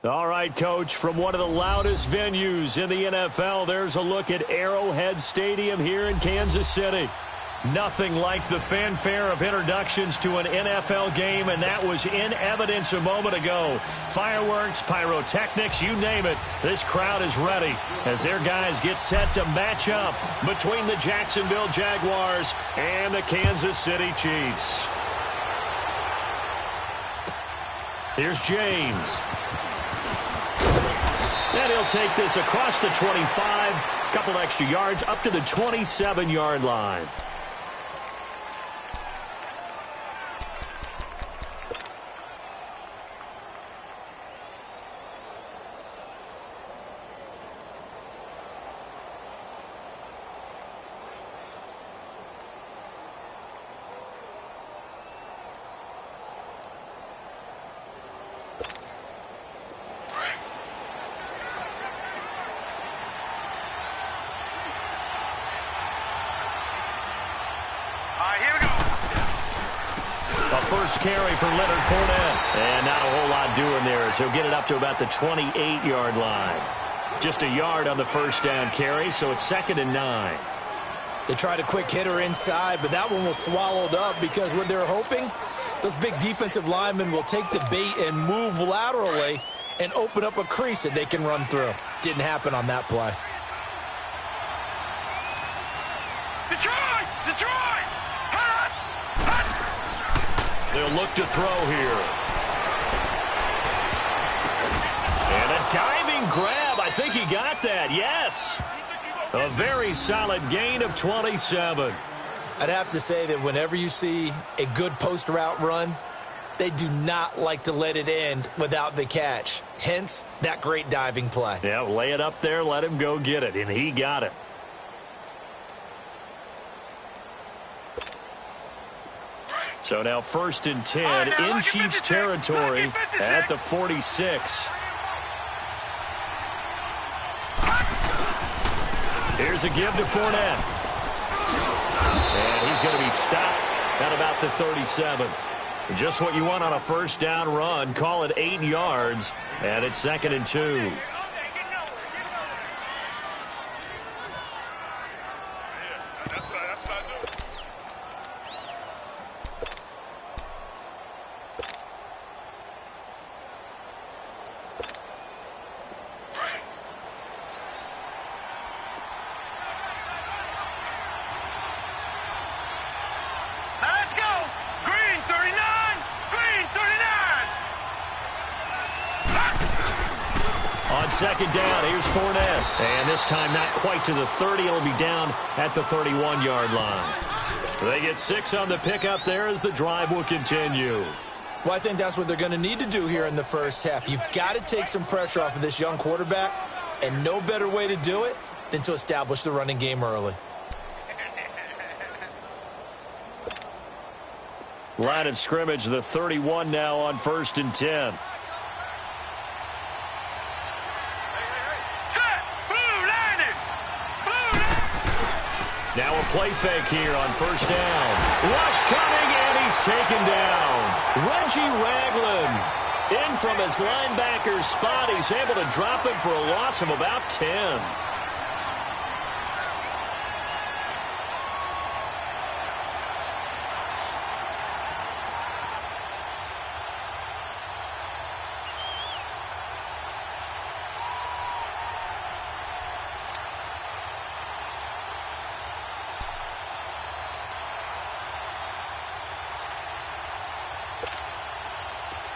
All right, Coach, from one of the loudest venues in the NFL, there's a look at Arrowhead Stadium here in Kansas City. Nothing like the fanfare of introductions to an NFL game, and that was in evidence a moment ago. Fireworks, pyrotechnics, you name it. This crowd is ready as their guys get set to match up between the Jacksonville Jaguars and the Kansas City Chiefs. Here's James. And he'll take this across the 25, a couple extra yards up to the 27-yard line. First carry for Leonard Fournette. And not a whole lot doing there as he'll get it up to about the 28-yard line. Just a yard on the first down carry, so it's 2nd and 9. They tried a quick hitter inside, but that one was swallowed up because what they're hoping, those big defensive linemen will take the bait and move laterally and open up a crease that they can run through. Didn't happen on that play. Detroit! They'll look to throw here. And a diving grab. I think he got that. Yes. A very solid gain of 27. I'd have to say that whenever you see a good post route run, they do not like to let it end without the catch. Hence, that great diving play. Yeah, lay it up there, let him go get it, and he got it. So now 1st and 10 in Chiefs territory at the 46. Here's a give to Fournette. And he's going to be stopped at about the 37. Just what you want on a first down run. Call it 8 yards, and it's 2nd and 2. Second down, here's Fournette. And this time not quite to the 30. It'll be down at the 31-yard line. They get 6 on the pickup there as the drive will continue. Well, I think that's what they're going to need to do here in the first half. You've got to take some pressure off of this young quarterback, and no better way to do it than to establish the running game early. Line of scrimmage, the 31 now on 1st and 10. Now a play fake here on 1st down. Rush coming, and he's taken down. Reggie Ragland in from his linebacker spot. He's able to drop him for a loss of about 10.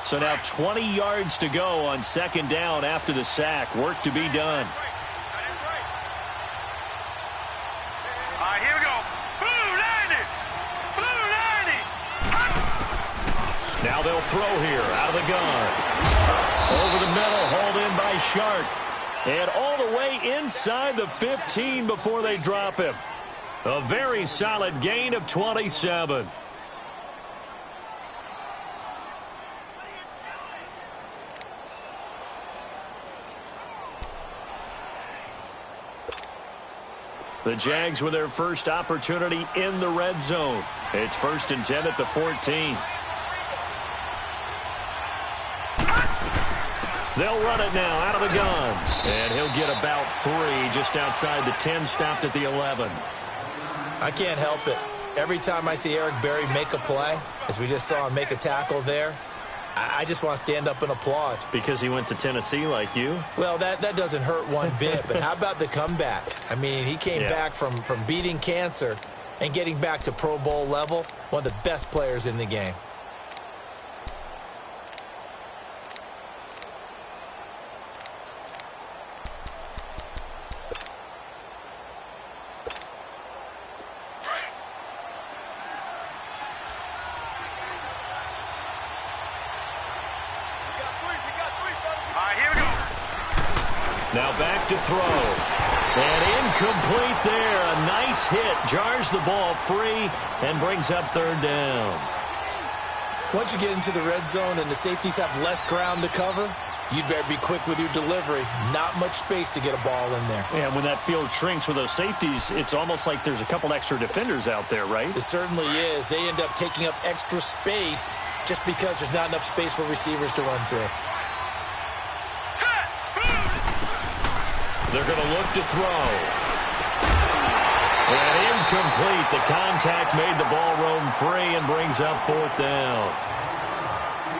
So now 20 yards to go on 2nd down after the sack. Work to be done. Here we go. Blue 90. Now they'll throw here out of the gun. Over the middle, hauled in by Shark. And all the way inside the 15 before they drop him. A very solid gain of 27. The Jags with their first opportunity in the red zone. It's 1st and 10 at the 14. They'll run it now out of the gun. And he'll get about 3 just outside the 10, stopped at the 11. I can't help it. Every time I see Eric Berry make a play, as we just saw him make a tackle there, I just want to stand up and applaud. Because he went to Tennessee like you? Well, that doesn't hurt one bit, but how about the comeback? I mean, he came back from beating cancer and getting back to Pro Bowl level, one of the best players in the game. Now back to throw. And incomplete there. A nice hit. Jars the ball free and brings up 3rd down. Once you get into the red zone and the safeties have less ground to cover, you'd better be quick with your delivery. Not much space to get a ball in there. Yeah, when that field shrinks with those safeties, it's almost like there's a couple extra defenders out there, right? It certainly is. They end up taking up extra space just because there's not enough space for receivers to run through. They're going to look to throw. And incomplete. The contact made the ball roam free and brings up 4th down.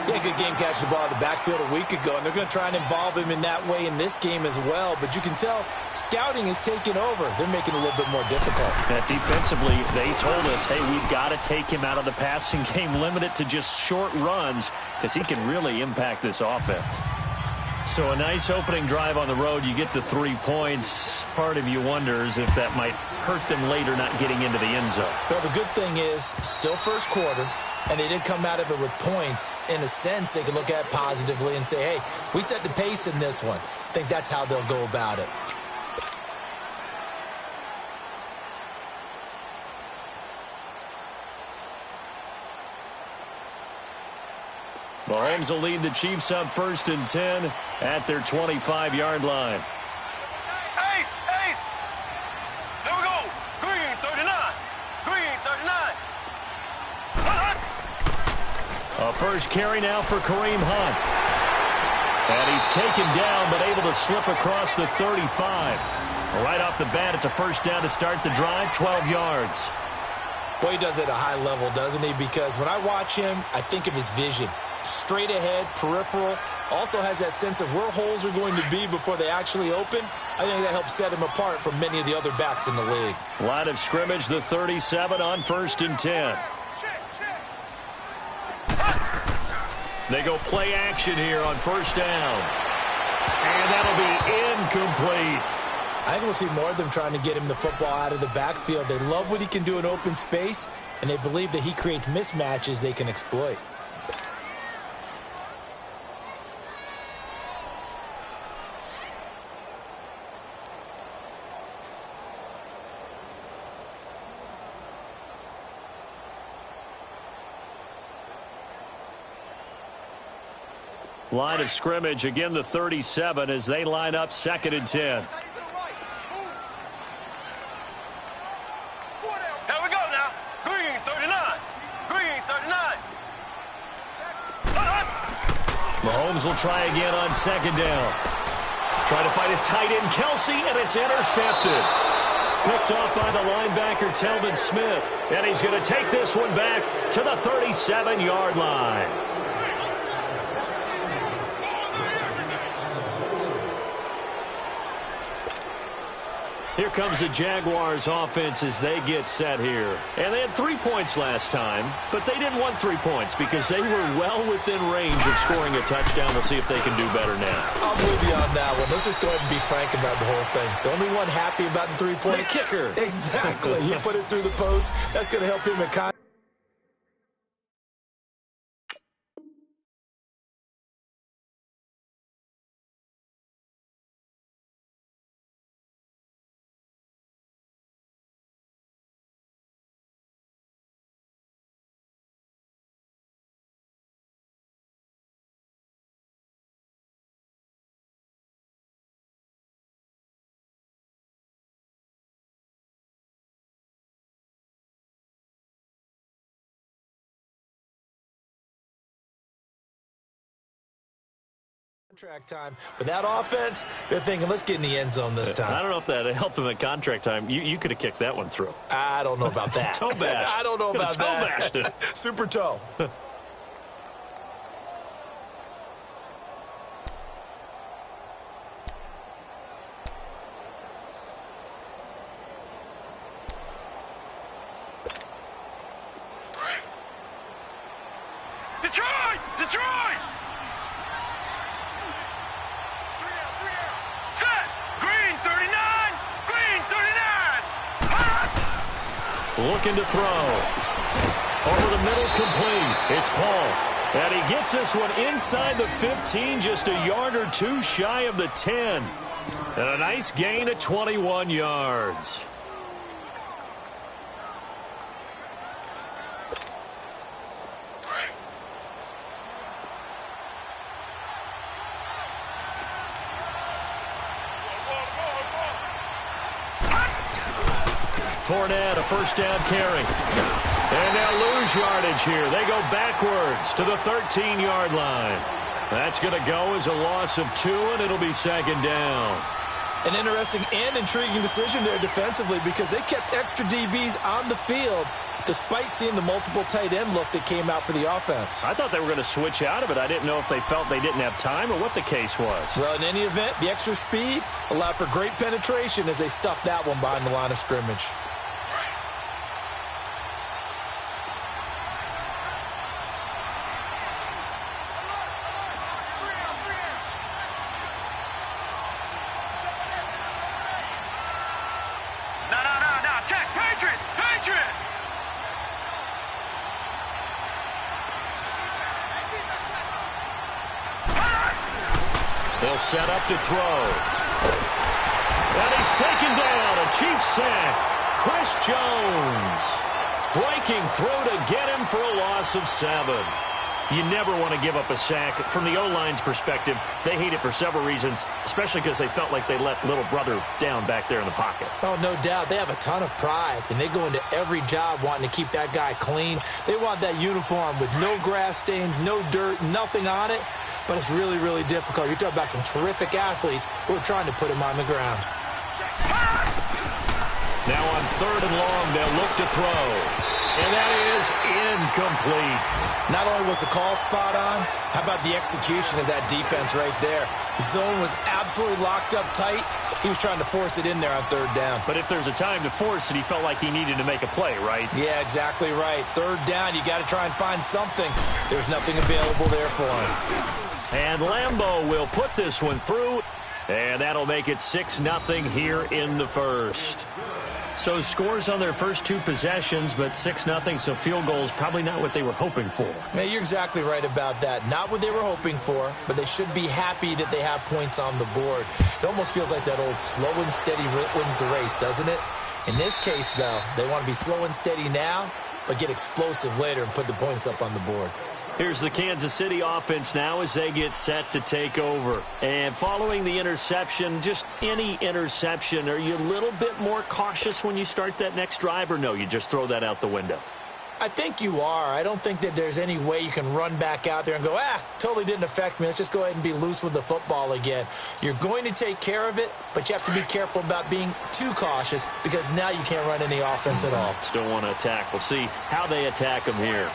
Yeah, good game catching the ball in the backfield a week ago, and they're going to try and involve him in that way in this game as well. But you can tell scouting is taking over. They're making it a little bit more difficult. That defensively, they told us, hey, we've got to take him out of the passing game, limit it to just short runs, because he can really impact this offense. So a nice opening drive on the road. You get the 3 points. Part of you wonders if that might hurt them later not getting into the end zone. Well, the good thing is, still first quarter, and they did come out of it with points. In a sense, they can look at it positively and say, hey, we set the pace in this one. I think that's how they'll go about it. Mahomes will lead the Chiefs up 1st and 10 at their 25-yard line. Ace, ace. There we go. Green 39. Green 39. A first carry now for Kareem Hunt. And he's taken down but able to slip across the 35. Right off the bat, it's a first down to start the drive, 12 yards. Boy, he does it at a high level, doesn't he? Because when I watch him, I think of his vision. Straight ahead, peripheral, also has that sense of where holes are going to be before they actually open. I think that helps set him apart from many of the other backs in the league. Line of scrimmage, the 37 on 1st and 10. They go play action here on 1st down. And that'll be incomplete. I think we'll see more of them trying to get him the football out of the backfield. They love what he can do in open space, and they believe that he creates mismatches they can exploit. Line of scrimmage, again the 37 as they line up 2nd and 10. Here we go now. Green 39. Green 39. Mahomes will try again on 2nd down. Trying to fight his tight end, Kelsey, and it's intercepted. Picked off by the linebacker, Telvin Smith. And he's going to take this one back to the 37-yard line. Here comes the Jaguars offense as they get set here. And they had 3 points last time, but they didn't want 3 points because they were well within range of scoring a touchdown. We'll see if they can do better now. I'm with you on that one. Let's just go ahead and be frank about the whole thing. The only one happy about the 3-point. The kicker. Exactly. He put it through the post. That's going to help him in Contract time. With that offense, they're thinking, let's get in the end zone this time. I don't know if that helped him at contract time. You could have kicked that one through. I don't know about that. Toe bash. I don't know about toe that. Bashed it. Super toe. Detroit! Detroit! Set! Green 39! Green 39! Looking to throw. Over the middle, complete. It's Paul. And he gets this one inside the 15, just a yard or two shy of the 10. And a nice gain at 21 yards. Fournette, a first down carry. And they'll lose yardage here. They go backwards to the 13-yard line. That's going to go as a loss of 2, and it'll be second down. An interesting and intriguing decision there defensively because they kept extra DBs on the field despite seeing the multiple tight end look that came out for the offense. I thought they were going to switch out of it. I didn't know if they felt they didn't have time or what the case was. Well, in any event, the extra speed allowed for great penetration as they stuffed that one behind the line of scrimmage. No, check! Patriot! Patriot! They'll set up to throw. And he's taken down. A Chiefs sack. Chris Jones breaking through to get him for a loss of 7. You never want to give up a sack. From the O-line's perspective, they hate it for several reasons, especially because they felt like they let little brother down back there in the pocket. Oh, no doubt. They have a ton of pride, and they go into every job wanting to keep that guy clean. They want that uniform with no grass stains, no dirt, nothing on it. But it's really, really difficult. You're talking about some terrific athletes who are trying to put him on the ground. Now on 3rd and long, they'll look to throw. And that is incomplete. Not only was the call spot on, how about the execution of that defense right there? The zone was absolutely locked up tight. He was trying to force it in there on 3rd down. But if there's a time to force it, he felt like he needed to make a play, right? Yeah, exactly right. 3rd down, you got to try and find something. There's nothing available there for him. And Lambeau will put this one through, and that'll make it 6-0 here in the first. So scores on their first 2 possessions, but 6-0, so field goals probably not what they were hoping for. Yeah, you're exactly right about that. Not what they were hoping for, but they should be happy that they have points on the board. It almost feels like that old slow and steady wins the race, doesn't it? In this case, though, they want to be slow and steady now, but get explosive later and put the points up on the board. Here's the Kansas City offense now as they get set to take over. And following the interception, just any interception, are you a little bit more cautious when you start that next drive, or no, you just throw that out the window? I think you are. I don't think that there's any way you can run back out there and go, totally didn't affect me. Let's just go ahead and be loose with the football again. You're going to take care of it, but you have to be careful about being too cautious because now you can't run any offense at all. Still want to attack. We'll see how they attack them here.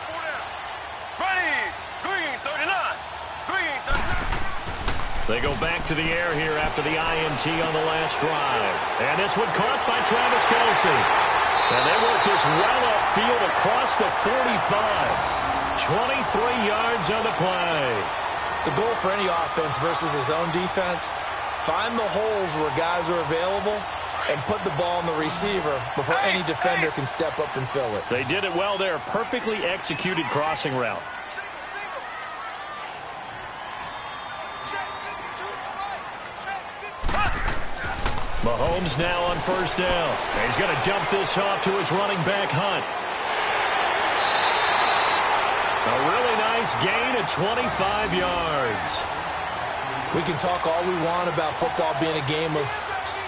Ready! Green 39! Green 39! They go back to the air here after the INT on the last drive. And this one caught by Travis Kelce. And they work this well upfield across the 45. 23 yards on the play. The goal for any offense versus his own defense, find the holes where guys are available and put the ball on the receiver before any defender can step up and fill it. They did it well there. Perfectly executed crossing route. Mahomes now on first down. He's going to dump this off to his running back, Hunt. A really nice gain of 25 yards. We can talk all we want about football being a game of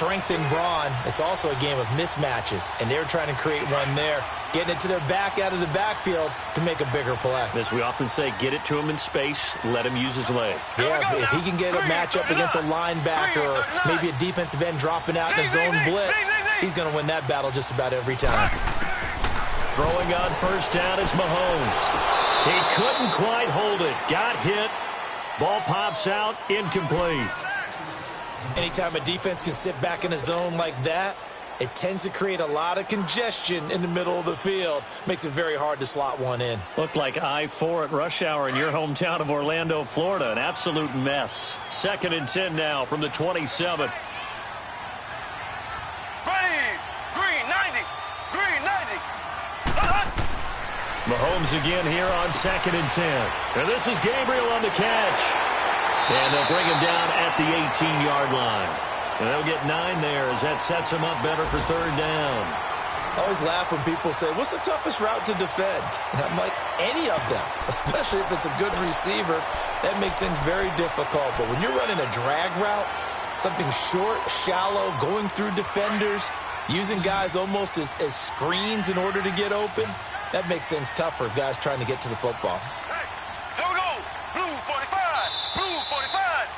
strength and brawn. It's also a game of mismatches, and they're trying to create one there, getting it to their back out of the backfield to make a bigger play. As we often say, get it to him in space, let him use his leg. Yeah, if he can get a matchup against a linebacker or maybe a defensive end dropping out in a zone blitz, he's going to win that battle just about every time. Throwing on first down is Mahomes. He couldn't quite hold it. Got hit. Ball pops out, incomplete. Anytime a defense can sit back in a zone like that, it tends to create a lot of congestion in the middle of the field. Makes it very hard to slot one in. Looked like I-4 at rush hour in your hometown of Orlando, Florida. An absolute mess. 2nd and 10 now from the 27. Green 90. Green 90. Mahomes again here on 2nd and 10. And this is Gabriel on the catch. And they'll bring him down at the 18-yard line. And they'll get 9 there as that sets him up better for 3rd down. I always laugh when people say, what's the toughest route to defend? And I'm like, any of them, especially if it's a good receiver. That makes things very difficult. But when you're running a drag route, something short, shallow, going through defenders, using guys almost as screens in order to get open, that makes things tough for guys trying to get to the football. Hey, here we go. Blue 45. Blue 45.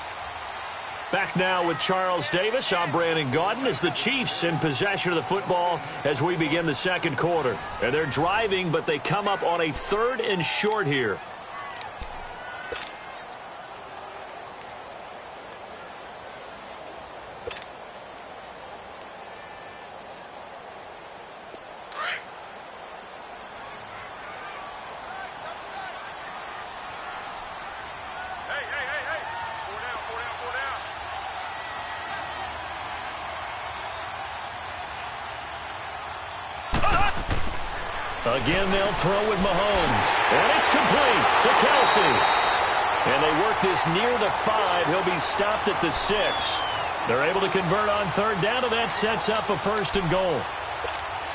Back now with Charles Davis. I'm Brandon Gaudin as the Chiefs in possession of the football as we begin the 2nd quarter. And they're driving, but they come up on a 3rd and short here. Again, they'll throw with Mahomes. And it's complete to Kelsey. And they work this near the 5. He'll be stopped at the 6. They're able to convert on 3rd down, and that sets up a 1st and goal.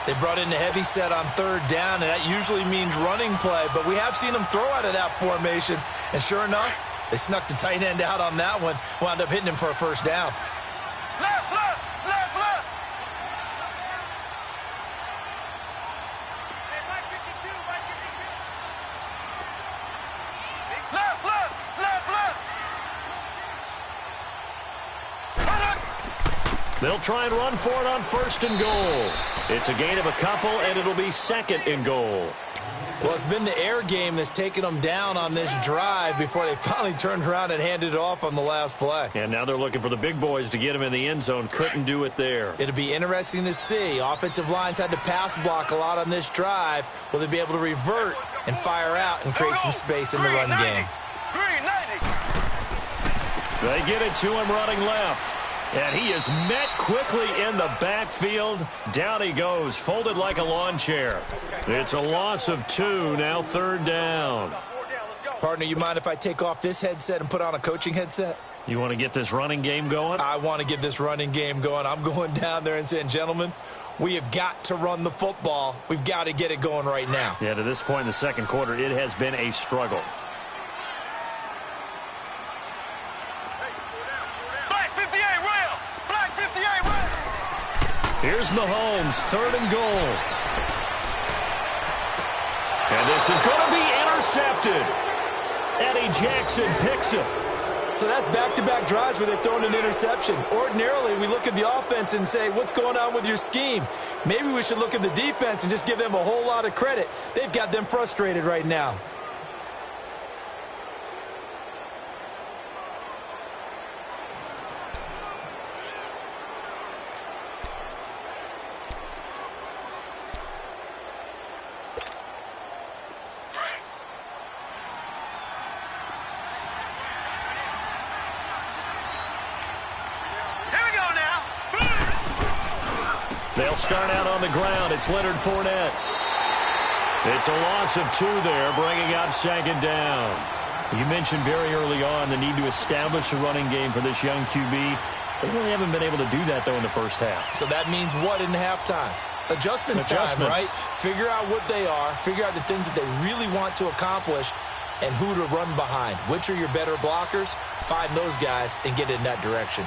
They brought in the heavy set on 3rd down, and that usually means running play. But we have seen them throw out of that formation. And sure enough, they snuck the tight end out on that one. Wound up hitting him for a 1st down. Left, left, left, left. Left, left, left, left. They'll try and run for it on 1st and goal. It's a gain of a couple, and it'll be 2nd and goal. Well, it's been the air game that's taken them down on this drive before they finally turned around and handed it off on the last play. And now they're looking for the big boys to get him in the end zone. Couldn't do it there. It'll be interesting to see. Offensive lines had to pass block a lot on this drive. Will they be able to revert and fire out and create some space in the run game? Green 90. They get it to him running left. And he is met quickly in the backfield. Down he goes, folded like a lawn chair. It's a loss of 2, now 3rd down. Partner, you mind if I take off this headset and put on a coaching headset? You want to get this running game going? I want to get this running game going. I'm going down there and saying, gentlemen, we have got to run the football. We've got to get it going right now. Yeah, to this point in the 2nd quarter, it has been a struggle. Here's Mahomes, 3rd and goal. And this is going to be intercepted. Eddie Jackson picks it. So that's back-to-back drives where they've thrown an interception. Ordinarily, we look at the offense and say, what's going on with your scheme? Maybe we should look at the defense and just give them a whole lot of credit. They've got them frustrated right now. They'll start out on the ground. It's Leonard Fournette. It's a loss of 2 there, bringing up 2nd down. You mentioned very early on the need to establish a running game for this young QB. They really haven't been able to do that, though, in the first half. So that means what in halftime? Adjustments time, right? Figure out what they are. Figure out the things that they really want to accomplish and who to run behind. Which are your better blockers? Find those guys and get in that direction.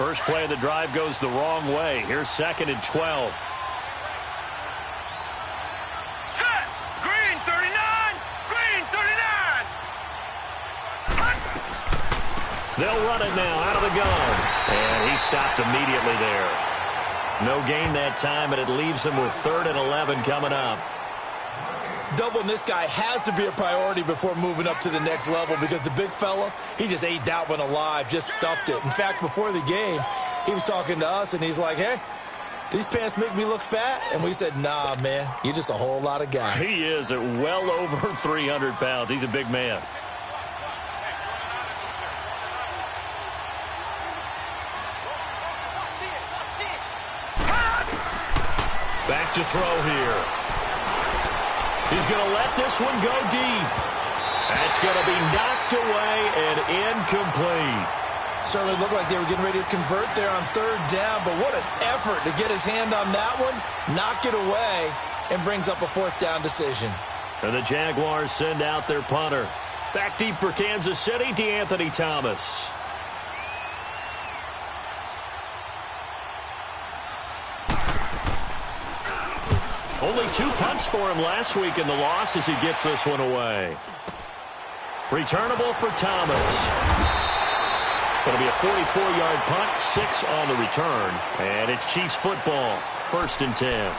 First play of the drive goes the wrong way. Here's 2nd and 12. Set! Green 39! Green 39! They'll run it now out of the gun. And he stopped immediately there. No gain that time, and it leaves him with 3rd and 11 coming up. Doubling this guy has to be a priority before moving up to the next level because the big fella, he just ate that one alive, just stuffed it. In fact, before the game, he was talking to us, and he's like, hey, these pants make me look fat? And we said, nah, man, you're just a whole lot of guy. He is at well over 300 pounds. He's a big man. Back to throw here. He's going to let this one go deep. That's going to be knocked away and incomplete. Certainly looked like they were getting ready to convert there on 3rd down, but what an effort to get his hand on that one, knock it away, and brings up a 4th down decision. And the Jaguars send out their punter. Back deep for Kansas City, DeAnthony Thomas. Only 2 punts for him last week in the loss as he gets this one away. Returnable for Thomas. Going to be a 44-yard punt, 6 on the return. And it's Chiefs football, 1st and 10.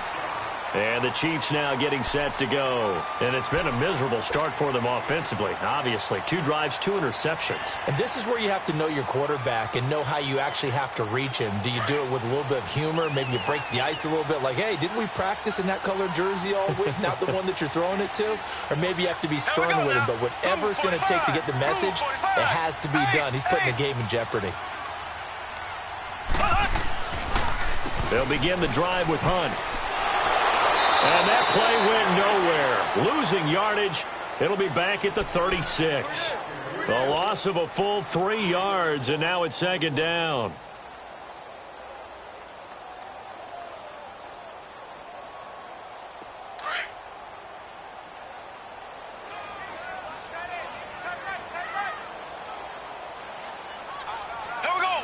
And the Chiefs now getting set to go. And it's been a miserable start for them offensively, obviously. 2 drives, 2 interceptions. And this is where you have to know your quarterback and know how you actually have to reach him. Do you do it with a little bit of humor? Maybe you break the ice a little bit like, hey, didn't we practice in that color jersey all week, not the one that you're throwing it to? Or maybe you have to be stern with him. But whatever it's going to take to get the message, it has to be done. He's putting the game in jeopardy. They'll begin the drive with Hunt. And that play went nowhere. Losing yardage. It'll be back at the 36. A loss of a full 3 yards, and now it's 2nd down. Here we go!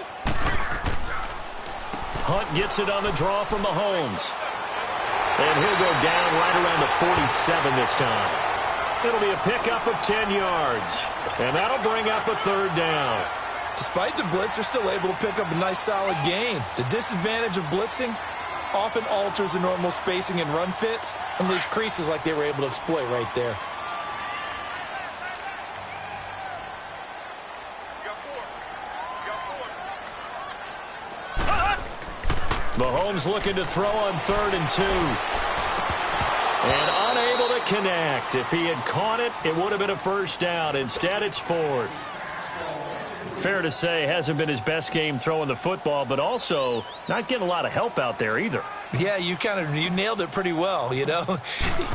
Hunt gets it on the draw from Mahomes. And he'll go down right around the 47 this time. It'll be a pickup of 10 yards. And that'll bring up a 3rd down. Despite the blitz, they're still able to pick up a nice solid gain. The disadvantage of blitzing often alters the normal spacing and run fits and leaves creases like they were able to exploit right there. Mahomes looking to throw on 3rd and 2. And unable to connect. If he had caught it, it would have been a 1st down. Instead, it's 4th. Fair to say, hasn't been his best game throwing the football, but also not getting a lot of help out there either. Yeah, you nailed it pretty well, you know.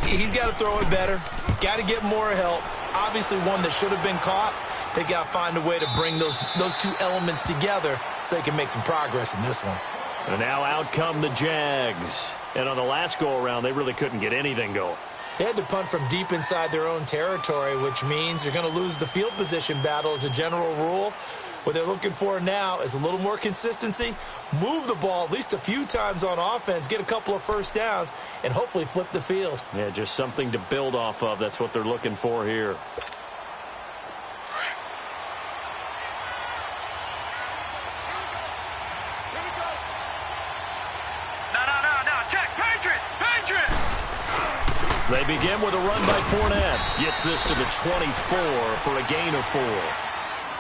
He's got to throw it better. Got to get more help. Obviously one that should have been caught. They got to find a way to bring those 2 elements together so they can make some progress in this one. And now out come the Jags. And on the last go-around, they really couldn't get anything going. They had to punt from deep inside their own territory, which means you're going to lose the field position battle as a general rule. What they're looking for now is a little more consistency, move the ball at least a few times on offense, get a couple of 1st downs, and hopefully flip the field. Yeah, just something to build off of. That's what they're looking for here. They begin with a run by Fournette. Gets this to the 24 for a gain of 4.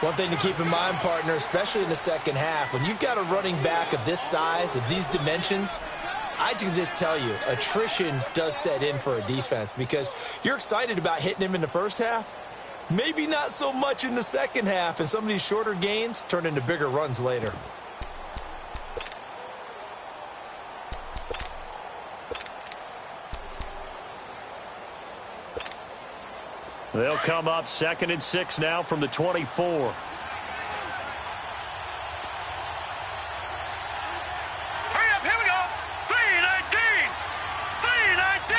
One thing to keep in mind, partner, especially in the second half, when you've got a running back of this size, of these dimensions, I can just tell you, attrition does set in for a defense because you're excited about hitting him in the first half. Maybe not so much in the second half, and some of these shorter gains turn into bigger runs later. They'll come up 2nd and 6 now from the 24. Hurry up, here we go. 319. 319.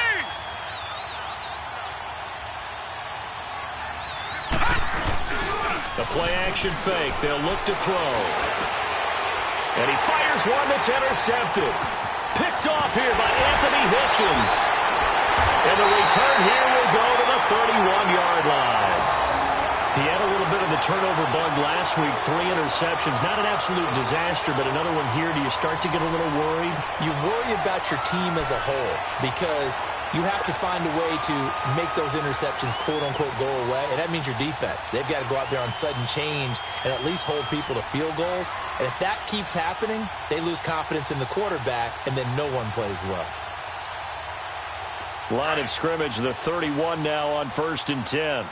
The play action fake. They'll look to throw. And he fires one that's intercepted. Picked off here by Anthony Hitchens. And the return here will go to the 31-yard line. He had a little bit of the turnover bug last week, 3 interceptions. Not an absolute disaster, but another one here. Do you start to get a little worried? You worry about your team as a whole because you have to find a way to make those interceptions, quote-unquote, go away, and that means your defense. They've got to go out there on sudden change and at least hold people to field goals. And if that keeps happening, they lose confidence in the quarterback, and then no one plays well. Line of scrimmage, the 31 now on 1st and 10.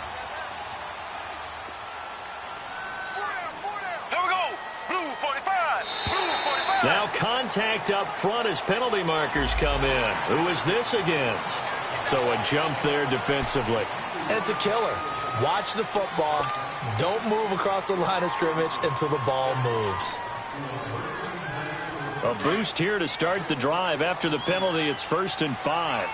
Now contact up front as penalty markers come in. Who is this against? So a jump there defensively. And it's a killer. Watch the football. Don't move across the line of scrimmage until the ball moves. A boost here to start the drive. After the penalty, it's 1st and 5.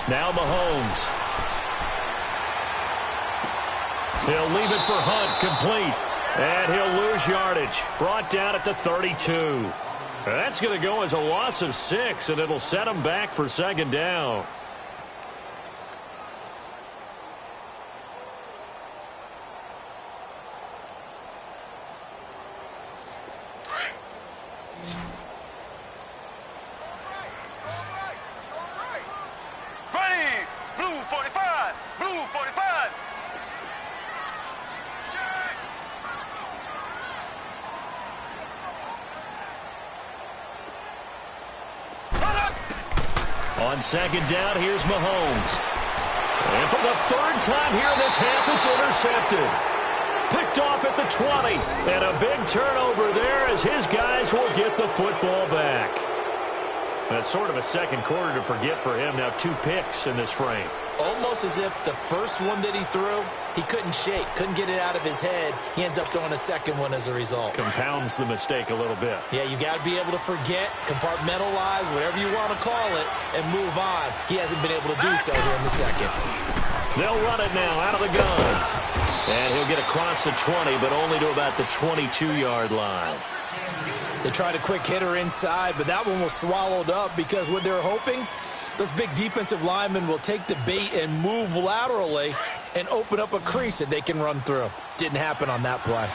Now Mahomes. He'll leave it for Hunt, complete. And he'll lose yardage. Brought down at the 32. That's going to go as a loss of 6, and it'll set him back for 2nd down. Ready! Blue 45! Blue 45! On 2nd down, here's Mahomes. And for the 3rd time here in this half, it's intercepted. Picked off at the 20. And a big turnover there as his guys will get the football back. That's sort of a second quarter to forget for him. Now 2 picks in this frame. Almost as if the first one that he threw, he couldn't shake, couldn't get it out of his head. He ends up throwing a second one as a result. Compounds the mistake a little bit. Yeah, you got to be able to forget, compartmentalize, whatever you want to call it, and move on. He hasn't been able to do so here in the second. They'll run it now out of the gun. And he'll get across the 20, but only to about the 22-yard line. They tried a quick hitter inside, but that one was swallowed up because what they're hoping, those big defensive linemen will take the bait and move laterally and open up a crease that they can run through. Didn't happen on that play. All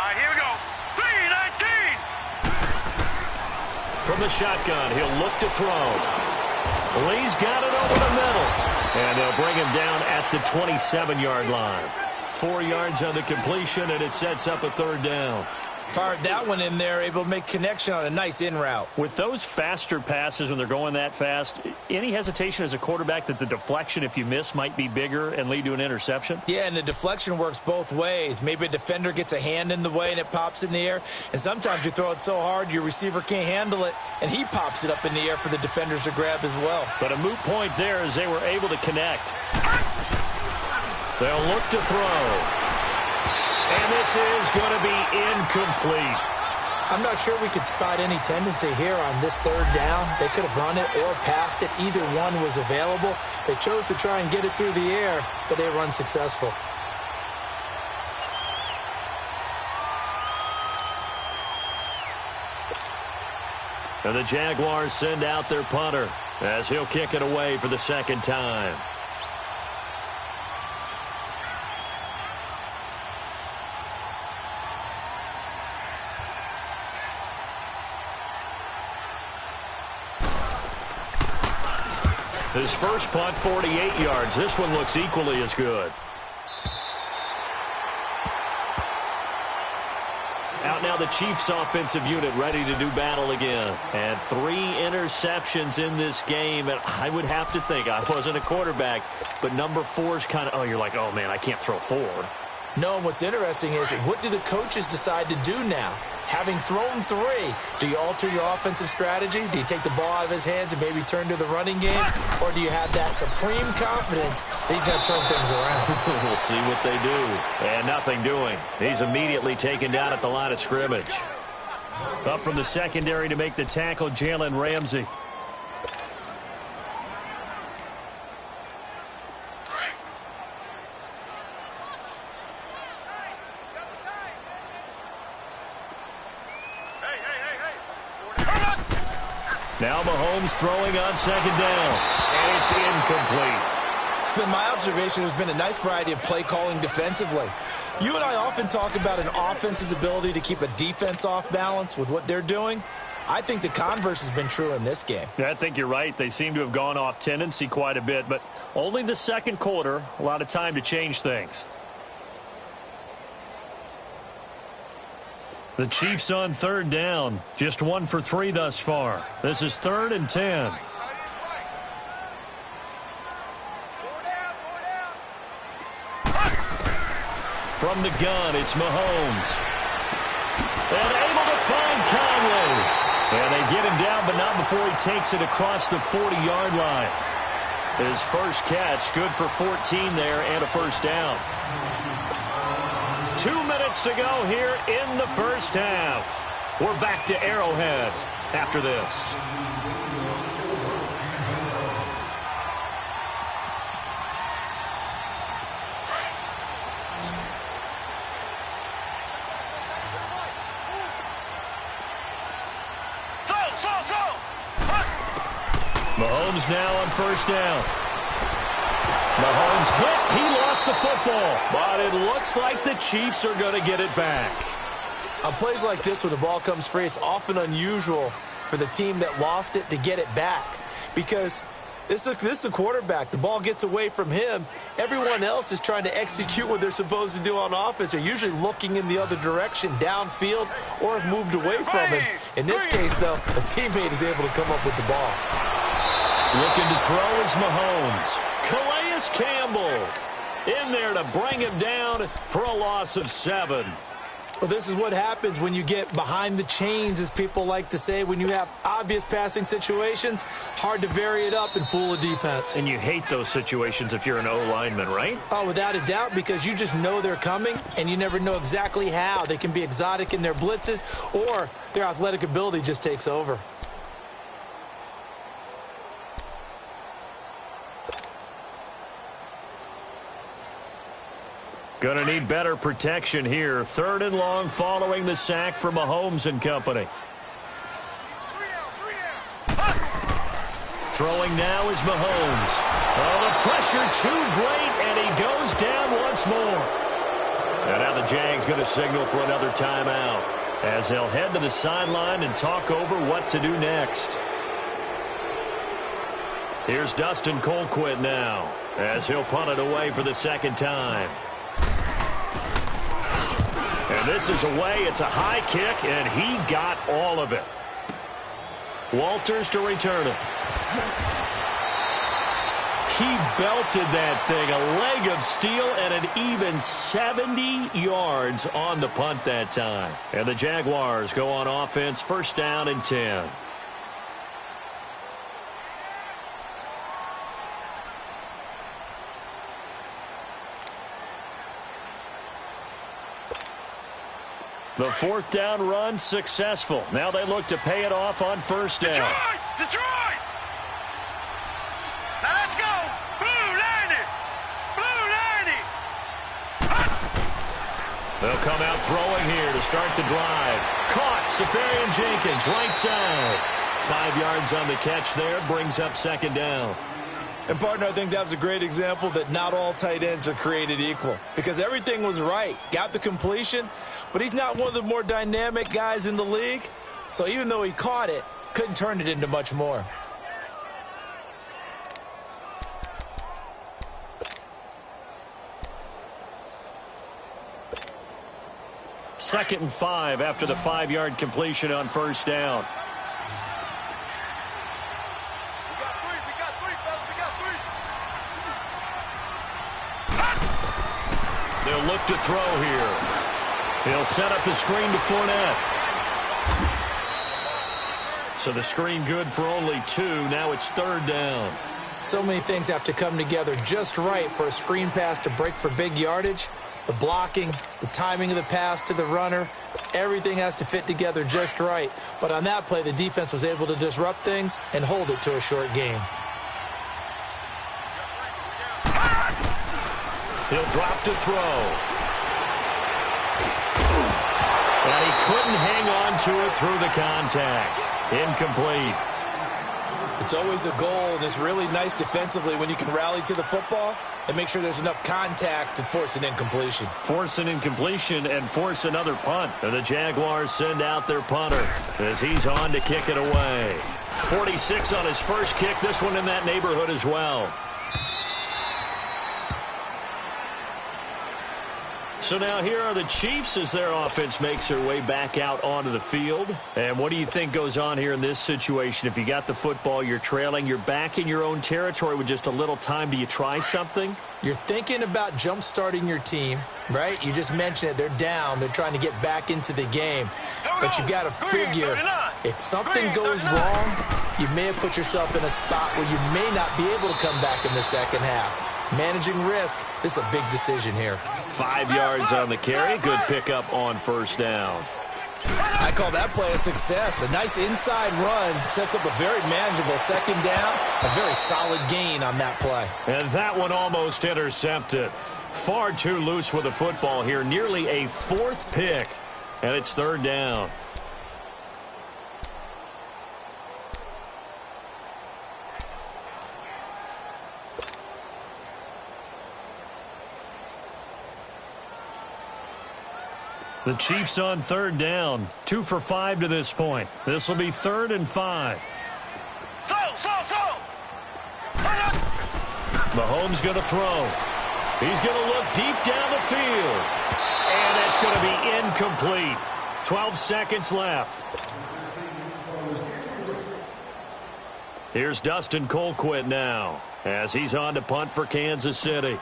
right, here we go. 3-19! From the shotgun, he'll look to throw. Lee's got it over the middle. And they'll bring him down at the 27-yard line. 4 yards on the completion, and it sets up a 3rd down. Fired that one in there, able to make connection on a nice in route. With those faster passes when they're going that fast, any hesitation as a quarterback that the deflection, if you miss, might be bigger and lead to an interception? Yeah, and the deflection works both ways. Maybe a defender gets a hand in the way and it pops in the air. And sometimes you throw it so hard your receiver can't handle it, and he pops it up in the air for the defenders to grab as well. But a moot point there as they were able to connect. They'll look to throw. And this is going to be incomplete. I'm not sure we could spot any tendency here on this 3rd down. They could have run it or passed it. Either one was available. They chose to try and get it through the air, but they run successful. And the Jaguars send out their punter as he'll kick it away for the 2nd time. His first punt, 48 yards. This one looks equally as good. Out now the Chiefs offensive unit ready to do battle again. And 3 interceptions in this game. And I would have to think, I wasn't a quarterback, but number 4 is kind of, oh, you're like, oh, man, I can't throw 4. No, what's interesting is what do the coaches decide to do now? Having thrown 3, do you alter your offensive strategy? Do you take the ball out of his hands and maybe turn to the running game? Or do you have that supreme confidence that he's going to turn things around? We'll see what they do. And nothing doing. He's immediately taken down at the line of scrimmage. Up from the secondary to make the tackle, Jalen Ramsey. Now Mahomes throwing on second down. And it's incomplete. It's been my observation there's been a nice variety of play calling defensively. You and I often talk about an offense's ability to keep a defense off balance with what they're doing. I think the converse has been true in this game. Yeah, I think you're right. They seem to have gone off tendency quite a bit, but only the second quarter, a lot of time to change things. The Chiefs on third down, just 1 for 3 thus far. This is 3rd and 10. From the gun, it's Mahomes. And able to find Conway. And they get him down, but not before he takes it across the 40-yard line. His first catch, good for 14 there and a first down. 2 minutes to go here in the first half. We're back to Arrowhead after this. Mahomes now on first down. Mahomes hit. He lost the football. But it looks like the Chiefs are going to get it back. On plays like this when the ball comes free, it's often unusual for the team that lost it to get it back. Because this is the quarterback. The ball gets away from him. Everyone else is trying to execute what they're supposed to do on offense. They're usually looking in the other direction, downfield, or have moved away from him. In this case, though, a teammate is able to come up with the ball. Looking to throw is Mahomes. Calais Campbell in there to bring him down for a loss of 7. Well, this is what happens when you get behind the chains, as people like to say. When you have obvious passing situations, hard to vary it up and fool a defense. And you hate those situations if you're an O-lineman, right? Oh, without a doubt, because you just know they're coming, and you never know exactly how. They can be exotic in their blitzes, or their athletic ability just takes over. Going to need better protection here. 3rd and long following the sack for Mahomes and company. Throwing now is Mahomes. Oh, the pressure too great, and he goes down once more. And now the Jags going to signal for another timeout as he'll head to the sideline and talk over what to do next. Here's Dustin Colquitt now as he'll punt it away for the second time. And this is away. It's a high kick, and he got all of it. Walters to return it. He belted that thing. A leg of steel and an even 70 yards on the punt that time. And the Jaguars go on offense, 1st down and 10. The 4th down run successful. Now they look to pay it off on 1st down. Detroit! Now let's go! Blue Lightning! Blue Lightning! They'll come out throwing here to start the drive. Caught, Safarian Jenkins, right side. 5 yards on the catch there, brings up 2nd down. And, partner, I think that was a great example that not all tight ends are created equal. Because everything was right. Got the completion, but he's not one of the more dynamic guys in the league. So even though he caught it, couldn't turn it into much more. Second and 5 after the 5-yard completion on 1st down. They'll look to throw here. He'll set up the screen to Fournette. So the screen good for only 2. Now it's 3rd down. So many things have to come together just right for a screen pass to break for big yardage. The blocking, the timing of the pass to the runner, everything has to fit together just right. But on that play, the defense was able to disrupt things and hold it to a short gain. He'll drop to throw. And he couldn't hang on to it through the contact. Incomplete. It's always a goal, and it's really nice defensively when you can rally to the football and make sure there's enough contact to force an incompletion. Force an incompletion and force another punt. And the Jaguars send out their punter as he's on to kick it away. 46 on his first kick. This one in that neighborhood as well. So now here are the Chiefs as their offense makes their way back out onto the field. And what do you think goes on here in this situation? If you got the football, you're trailing, you're back in your own territory with just a little time. Do you try something? You're thinking about jump-starting your team, right? You just mentioned it. They're down. They're trying to get back into the game. But you've got to figure if something goes wrong, you may have put yourself in a spot where you may not be able to come back in the second half. Managing risk, this is a big decision here. 5 yards on the carry. Good pickup on first down. I call that play a success. A nice inside run sets up a very manageable second down. A very solid gain on that play. And that one almost intercepted. Far too loose with the football here. Nearly a fourth pick. And it's third down. The Chiefs on third down. 2 for 5 to this point. This will be 3rd and 5. Mahomes going to throw. He's going to look deep down the field. And it's going to be incomplete. 12 seconds left. Here's Dustin Colquitt now as he's on to punt for Kansas City.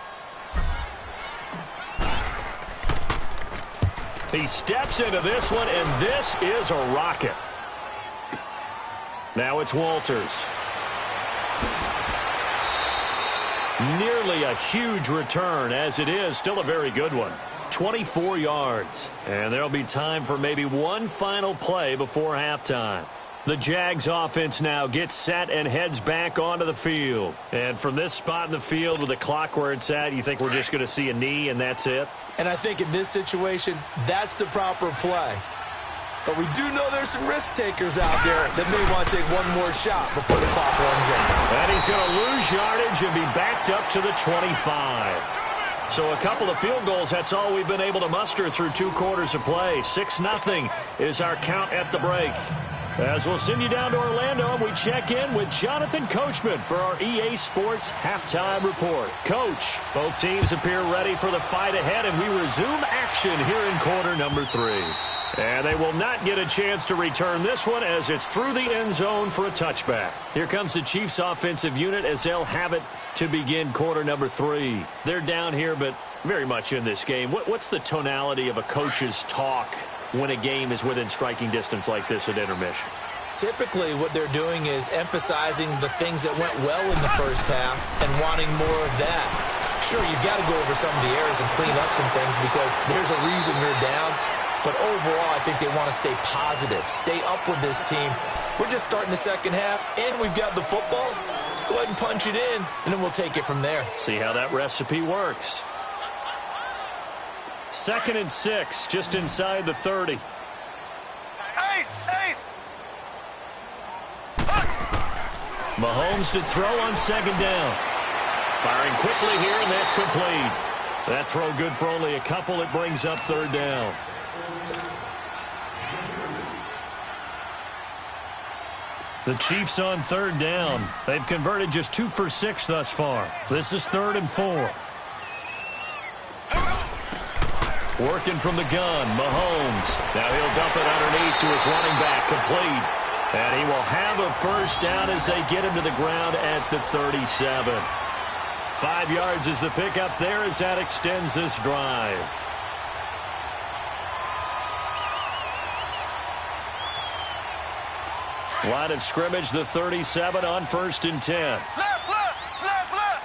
He steps into this one, and this is a rocket. Now it's Walters. Nearly a huge return, as it is still a very good one. 24 yards. And there'll be time for maybe one final play before halftime. The Jags offense now gets set and heads back onto the field. And from this spot in the field with the clock where it's at, you think we're just going to see a knee and that's it? And I think in this situation, that's the proper play. But we do know there's some risk takers out there that may want to take one more shot before the clock runs in. And he's going to lose yardage and be backed up to the 25. So a couple of field goals, that's all we've been able to muster through 2 quarters of play. 6-0 is our count at the break. As we'll send you down to Orlando, and we check in with Jonathan Coachman for our EA Sports Halftime Report. Coach, both teams appear ready for the fight ahead, and we resume action here in quarter number 3. And they will not get a chance to return this one as it's through the end zone for a touchback. Here comes the Chiefs offensive unit as they'll have it to begin quarter number 3. They're down here, but very much in this game. What's the tonality of a coach's talk when a game is within striking distance like this at intermission? Typically, what they're doing is emphasizing the things that went well in the first half and wanting more of that. Sure, you've got to go over some of the errors and clean up some things because there's a reason you're down. But overall, I think they want to stay positive, stay up with this team. We're just starting the second half, and we've got the football. Let's go ahead and punch it in, and then we'll take it from there. See how that recipe works. 2nd and 6, just inside the 30. Mahomes to throw on 2nd down. Firing quickly here, and that's complete. That throw good for only a couple. It brings up 3rd down. The Chiefs on 3rd down. They've converted just 2 for 6 thus far. This is 3rd and 4. Working from the gun, Mahomes. Now he'll dump it underneath to his running back, complete. And he will have a first down as they get him to the ground at the 37. 5 yards is the pickup there as that extends this drive. Line of scrimmage, the 37 on 1st and 10. Left, left, left, left.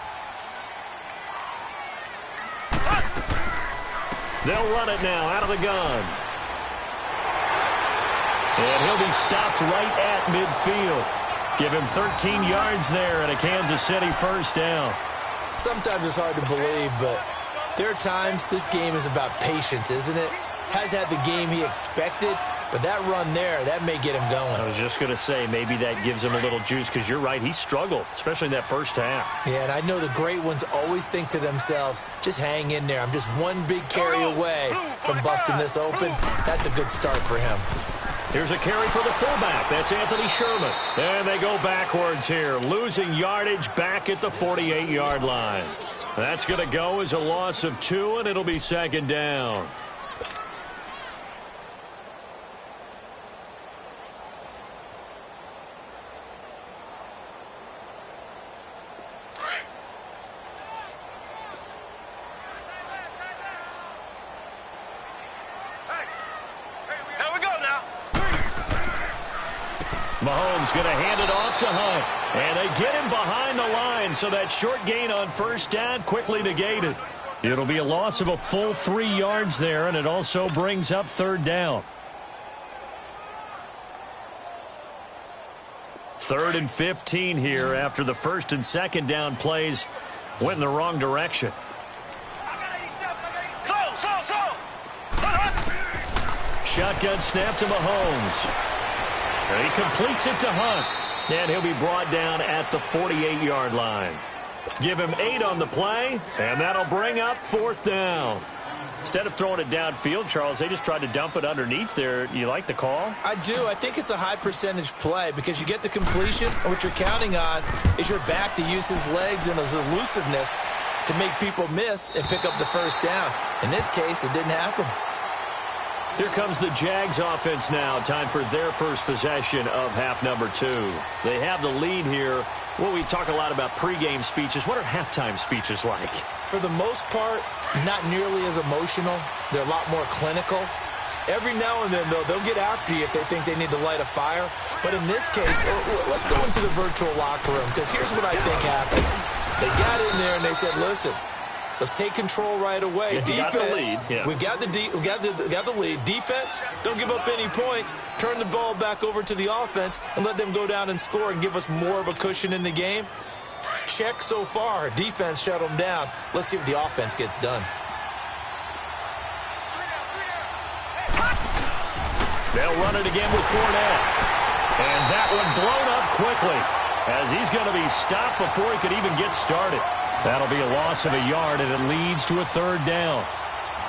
They'll run it now out of the gun. And he'll be stopped right at midfield. Give him 13 yards there and a Kansas City first down. Sometimes it's hard to believe, but there are times this game is about patience, isn't it? Has had the game he expected, But that run there, that may get him going. I was just going to say, maybe that gives him a little juice, because you're right, he struggled, especially in that first half. Yeah, and I know the great ones always think to themselves, just hang in there. I'm just one big carry away from busting this open. That's a good start for him. Here's a carry for the fullback. That's Anthony Sherman. And they go backwards here, losing yardage back at the 48-yard line. That's going to go as a loss of 2, and it'll be second down. Mahomes going to hand it off to Hunt. And they get him behind the line, so that short gain on first down quickly negated. It'll be a loss of a full 3 yards there, and it also brings up third down. 3rd and 15 here after the first and second down plays went in the wrong direction. Shotgun snap to Mahomes. And he completes it to Hunt. And he'll be brought down at the 48-yard line. Give him 8 on the play, and that'll bring up 4th down. Instead of throwing it downfield, Charles, they just tried to dump it underneath there. You like the call? I do. I think it's a high percentage play because you get the completion, and what you're counting on is your back to use his legs and his elusiveness to make people miss and pick up the first down. In this case, it didn't happen. Here comes the Jags offense now. Time for their first possession of half number 2. They have the lead here. Well, we talk a lot about pregame speeches. What are halftime speeches like? For the most part, not nearly as emotional. They're a lot more clinical. Every now and then, though, they'll get after you if they think they need to light a fire. But in this case, let's go into the virtual locker room, because here's what I think happened. They got in there and they said, listen, let's take control right away. Defense, we've got the lead. Defense, don't give up any points. Turn the ball back over to the offense and let them go down and score and give us more of a cushion in the game. Check so far. Defense shut them down. Let's see if the offense gets done. They'll run it again with Fournette. And that one blown up quickly as he's going to be stopped before he could even get started. That'll be a loss of a yard, and it leads to a 3rd down.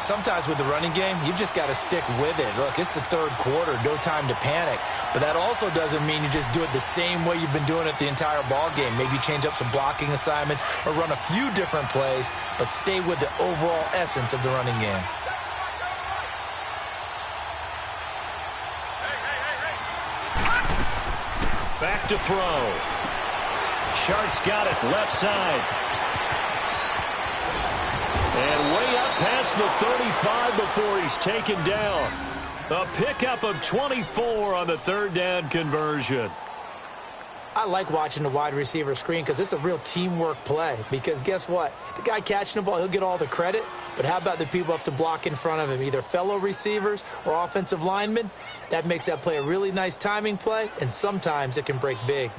Sometimes with the running game, you've just got to stick with it. Look, it's the 3rd quarter, no time to panic. But that also doesn't mean you just do it the same way you've been doing it the entire ball game. Maybe change up some blocking assignments or run a few different plays, but stay with the overall essence of the running game. Back to throw. Shart's got it, left side. And way up past the 35 before he's taken down. A pickup of 24 on the 3rd down conversion. I like watching the wide receiver screen because it's a real teamwork play. Because guess what? The guy catching the ball, he'll get all the credit. But how about the people up to block in front of him, either fellow receivers or offensive linemen? That makes that play a really nice timing play, and sometimes it can break big.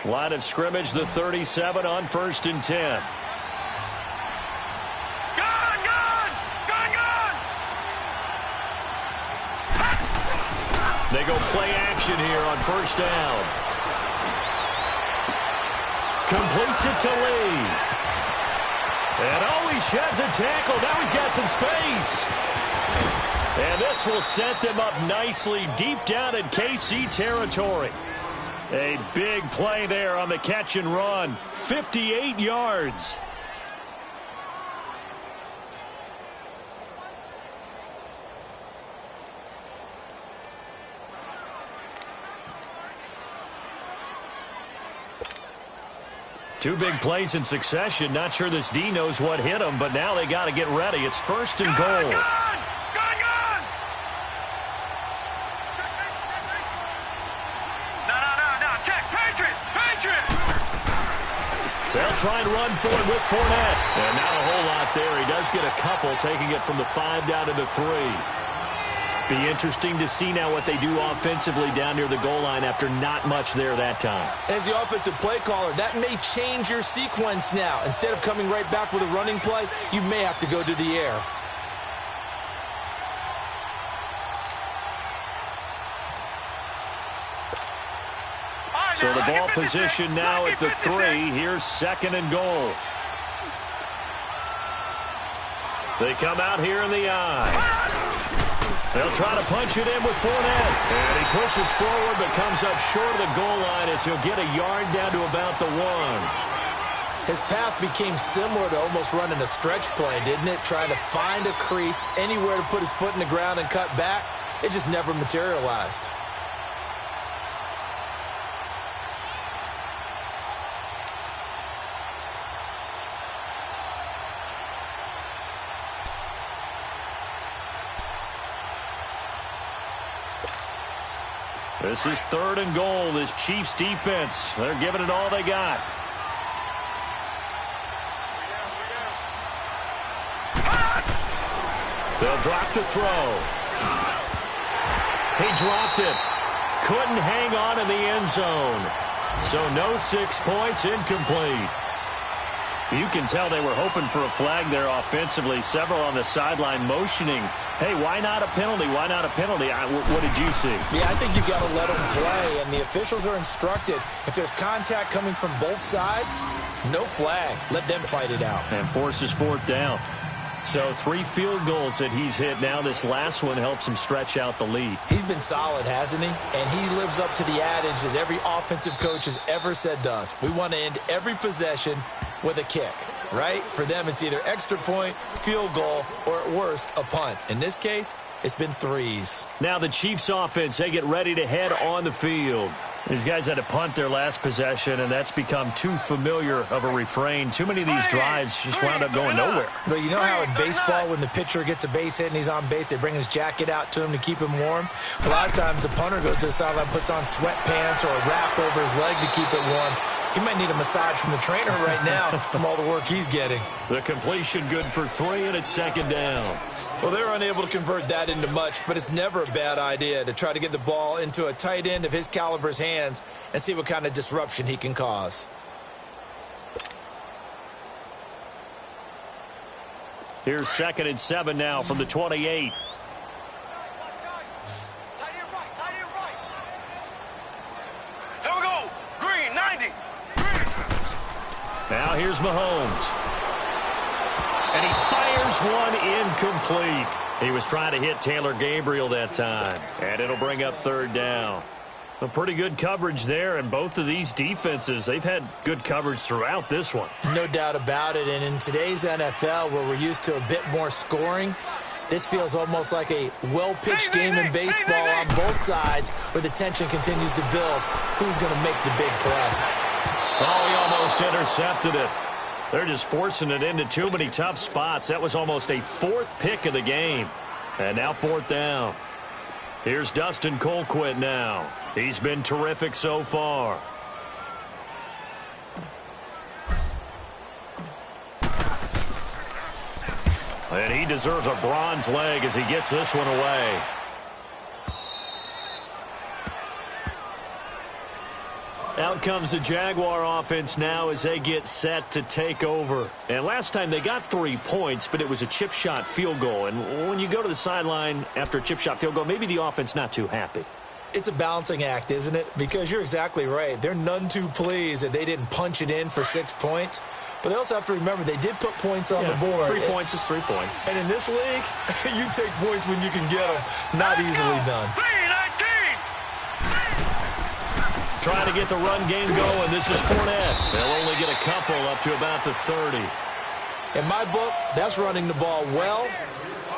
Line of scrimmage, the 37 on 1st and 10. They go play action here on 1st down. Completes it to Lee. And he sheds a tackle. Now he's got some space. And this will set them up nicely deep down in KC territory. A big play there on the catch and run. 58 yards. Two big plays in succession. Not sure this D knows what hit him, but now they got to get ready. It's 1st and goal. They'll try and run for it with Fournette. And not a whole lot there. He does get a couple, taking it from the 5 down to the 3. Be interesting to see now what they do offensively down near the goal line after not much there that time. As the offensive play caller, that may change your sequence now. Instead of coming right back with a running play, you may have to go to the air. So the ball position now at the 3. Here's 2nd and goal. They come out here in the eye. They'll try to punch it in with Fournette. And he pushes forward but comes up short of the goal line as he'll get a yard down to about the 1. His path became similar to almost running a stretch play, didn't it? Trying to find a crease, anywhere to put his foot in the ground and cut back. It just never materialized. This is 3rd and goal. This Chiefs defense, they're giving it all they got. They'll drop to throw. He dropped it. Couldn't hang on in the end zone. So no 6 points, incomplete. You can tell they were hoping for a flag there offensively. Several on the sideline motioning. Hey, why not a penalty? Why not a penalty? What did you see? Yeah, I think you got to let them play, and the officials are instructed. If there's contact coming from both sides, no flag. Let them fight it out. And forces 4th down. So 3 field goals that he's hit now. This last one helps him stretch out the lead. He's been solid, hasn't he? And he lives up to the adage that every offensive coach has ever said to us. We want to end every possession with a kick, right? For them, it's either extra point, field goal, or at worst, a punt. In this case, it's been 3s. Now the Chiefs offense, they get ready to head on the field. These guys had to punt their last possession, and that's become too familiar of a refrain. Too many of these drives just wound up going nowhere. But you know how in baseball, when the pitcher gets a base hit and he's on base, they bring his jacket out to him to keep him warm? A lot of times the punter goes to the sideline, puts on sweatpants or a wrap over his leg to keep it warm. He might need a massage from the trainer right now from all the work he's getting. The completion good for 3, and it's 2nd down. Well, they're unable to convert that into much, but it's never a bad idea to try to get the ball into a tight end of his caliber's hands and see what kind of disruption he can cause. Here's 2nd and 7 now from the 28. Now here's Mahomes. And he fires one incomplete. He was trying to hit Taylor Gabriel that time. And it'll bring up 3rd down. A pretty good coverage there, and both of these defenses, they've had good coverage throughout this one. No doubt about it, and in today's NFL, where we're used to a bit more scoring, this feels almost like a well-pitched game in baseball on both sides, where the tension continues to build. Who's going to make the big play? Oh, he almost intercepted it. They're just forcing it into too many tough spots. That was almost a 4th pick of the game. And now 4th down. Here's Dustin Colquitt now. He's been terrific so far. And he deserves a bronze leg as he gets this one away. Out comes the Jaguar offense now as they get set to take over. And last time they got 3 points, but it was a chip shot field goal. And when you go to the sideline after a chip shot field goal, maybe the offense not too happy. It's a balancing act, isn't it? Because you're exactly right. They're none too pleased that they didn't punch it in for 6 points. But they also have to remember they did put points on the board. 3 points is 3 points. And in this league, you take points when you can get them. Not easily done. Trying to get the run game going. This is Fournette. They'll only get a couple up to about the 30. In my book, that's running the ball well,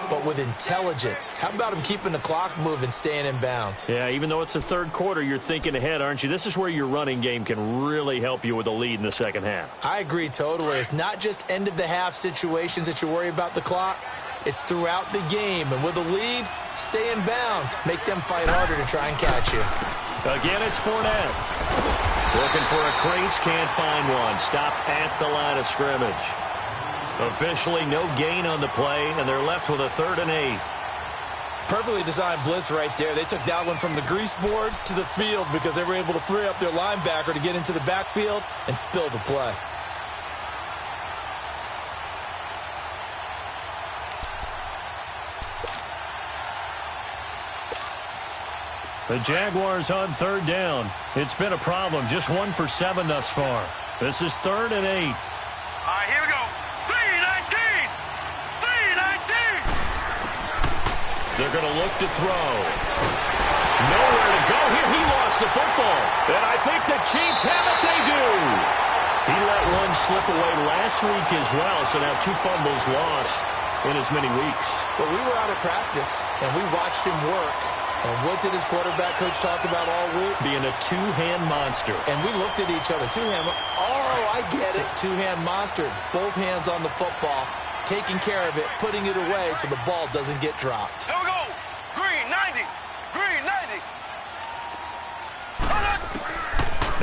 but with intelligence. How about him keeping the clock moving, staying in bounds? Yeah, even though it's the 3rd quarter, you're thinking ahead, aren't you? This is where your running game can really help you with a lead in the 2nd half. I agree totally. It's not just end-of-the-half situations that you worry about the clock. It's throughout the game. And with a lead, stay in bounds. Make them fight harder to try and catch you. Again, it's Fournette. Looking for a crease, can't find one. Stopped at the line of scrimmage. Officially, no gain on the play, and they're left with a 3rd and 8. Perfectly designed blitz right there. They took that one from the grease board to the field because they were able to free up their linebacker to get into the backfield and spill the play. The Jaguars on third down. It's been a problem. Just 1 for 7 thus far. This is 3rd and 8. All right, here we go. 3-19. 3-19. They're going to look to throw. Nowhere to go here. He lost the football. And I think the Chiefs have it. They do. He let one slip away last week as well. So now 2 fumbles lost in as many weeks. But we were out of practice, and we watched him work. And what did his quarterback coach talk about all week? Being a two-hand monster. And we looked at each other. Two-hand. Oh, I get it. Two-hand monster. Both hands on the football, taking care of it, putting it away so the ball doesn't get dropped. Here we go. Green 90. Green 90.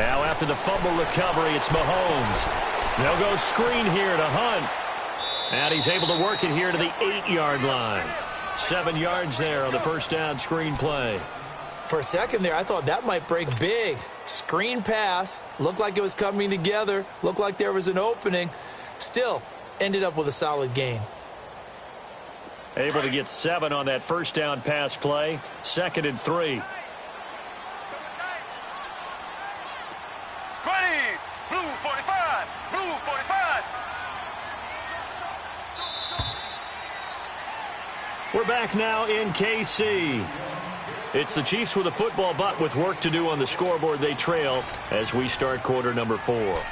Now after the fumble recovery, it's Mahomes. They'll go screen here to Hunt. And he's able to work it here to the 8-yard line. 7 yards there on the first down screen play. For a second there, I thought that might break big. Screen pass. Looked like it was coming together. Looked like there was an opening. Still, ended up with a solid game. Able to get 7 on that first down pass play. 2nd and 3. Ready. Blue 45. Blue 45. We're back now in KC. It's the Chiefs with a football, but with work to do on the scoreboard. They trail as we start quarter number 4.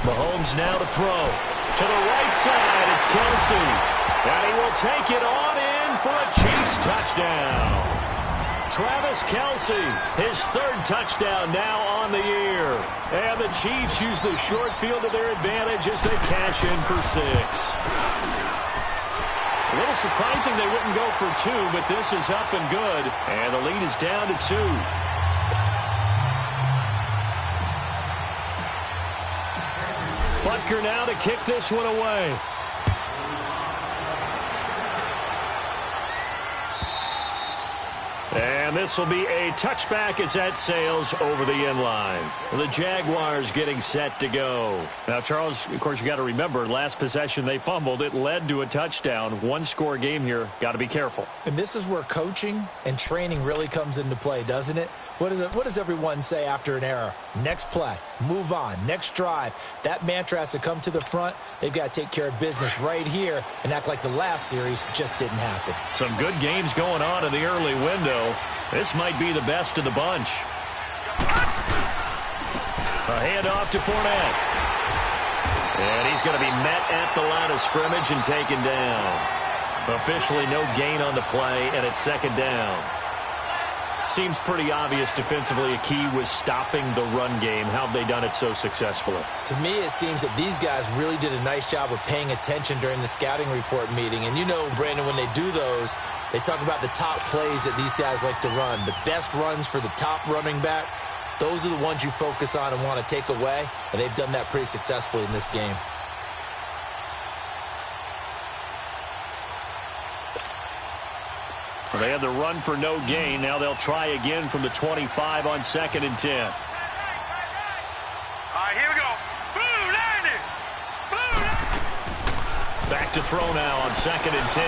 Mahomes now to throw. To the right side, it's Kelsey. And he will take it on in for a Chiefs touchdown. Travis Kelsey, his 3rd touchdown now on the year. And the Chiefs use the short field to their advantage as they cash in for 6. A little surprising they wouldn't go for 2, but this is up and good. And the lead is down to 2. Butker now to kick this one away. And this will be a touchback as that sails over the end line. The Jaguars getting set to go. Now, Charles, of course, you got to remember, last possession they fumbled. It led to a touchdown. 1-score game here. Got to be careful. And this is where coaching and training really comes into play, doesn't it? What does everyone say after an error? Next play, move on, next drive. That mantra has to come to the front. They've got to take care of business right here and act like the last series just didn't happen. Some good games going on in the early window. This might be the best of the bunch. A handoff to Fournette. And he's going to be met at the line of scrimmage and taken down. Officially no gain on the play, and it's 2nd down. Seems pretty obvious defensively a key was stopping the run game. How have they done it so successfully? To me, it seems that these guys really did a nice job of paying attention during the scouting report meeting. And you know, Brandon, when they do those, they talk about the top plays that these guys like to run. The best runs for the top running back, those are the ones you focus on and want to take away. And they've done that pretty successfully in this game. They had the run for no gain. Now they'll try again from the 25 on 2nd and 10. All right, here we go. Blue 90. Blue 90. Back to throw now on 2nd and 10.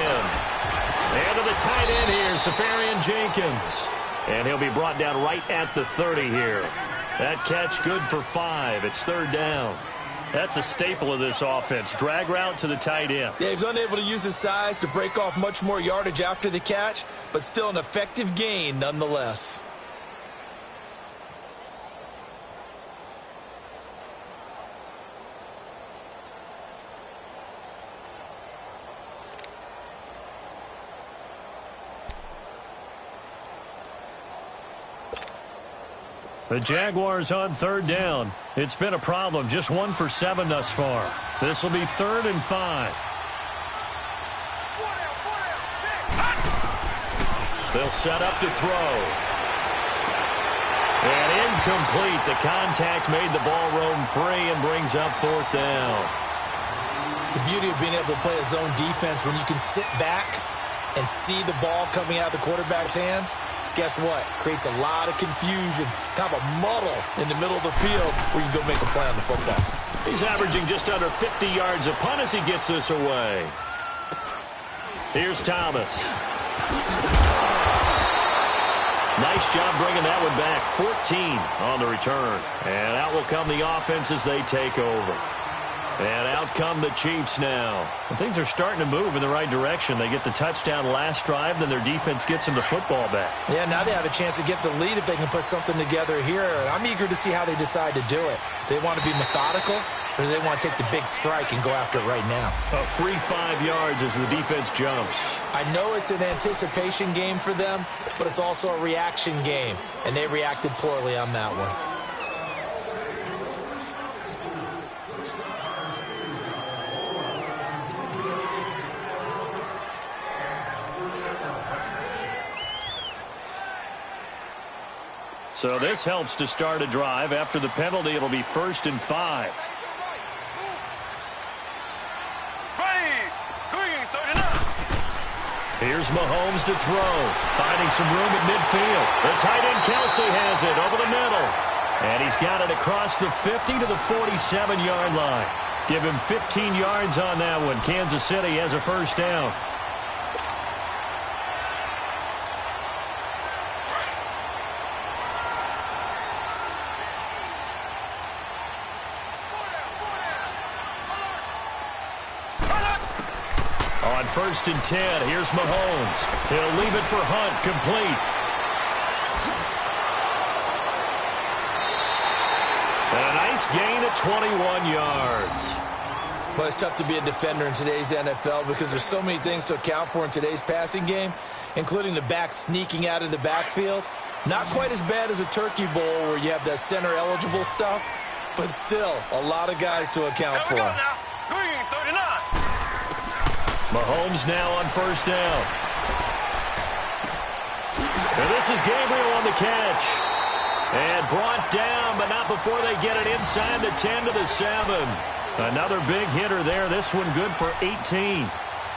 And to the tight end here, Safarian Jenkins. And he'll be brought down right at the 30 here. That catch good for 5. It's 3rd down. That's a staple of this offense. Drag route to the tight end. Yeah, he's unable to use his size to break off much more yardage after the catch, but still an effective gain nonetheless. The Jaguars on 3rd down. It's been a problem. Just 1 for 7 thus far. This will be 3rd and 5. They'll set up to throw. And incomplete. The contact made the ball roam free and brings up 4th down. The beauty of being able to play a zone defense when you can sit back and see the ball coming out of the quarterback's hands, guess what? Creates a lot of confusion, kind of a muddle in the middle of the field where you can go make a play on the football. He's averaging just under 50 yards a punt as he gets this away. Here's Thomas. Nice job bringing that one back. 14 on the return. And out will come the offense as they take over. And out come the Chiefs now. And things are starting to move in the right direction. They get the touchdown last drive, then their defense gets them the football back. Yeah, now they have a chance to get the lead if they can put something together here. I'm eager to see how they decide to do it. Do they want to be methodical, or do they want to take the big strike and go after it right now? A free 5 yards as the defense jumps. I know it's an anticipation game for them, but it's also a reaction game, and they reacted poorly on that one. So this helps to start a drive. After the penalty, it'll be 1st and 5. Here's Mahomes to throw. Finding some room at midfield. The tight end Kelsey has it over the middle. And he's got it across the 50 to the 47-yard line. Give him 15 yards on that one. Kansas City has a 1st down. On 1st and 10, here's Mahomes. He'll leave it for Hunt, complete. And a nice gain of 21 yards. Well, it's tough to be a defender in today's NFL because there's so many things to account for in today's passing game, including the back sneaking out of the backfield. Not quite as bad as a Turkey Bowl where you have that center-eligible stuff, but still a lot of guys to account for. Green 39. Mahomes now on 1st down. And this is Gabriel on the catch. And brought down, but not before they get it inside the 10 to the 7. Another big hitter there. This one good for 18.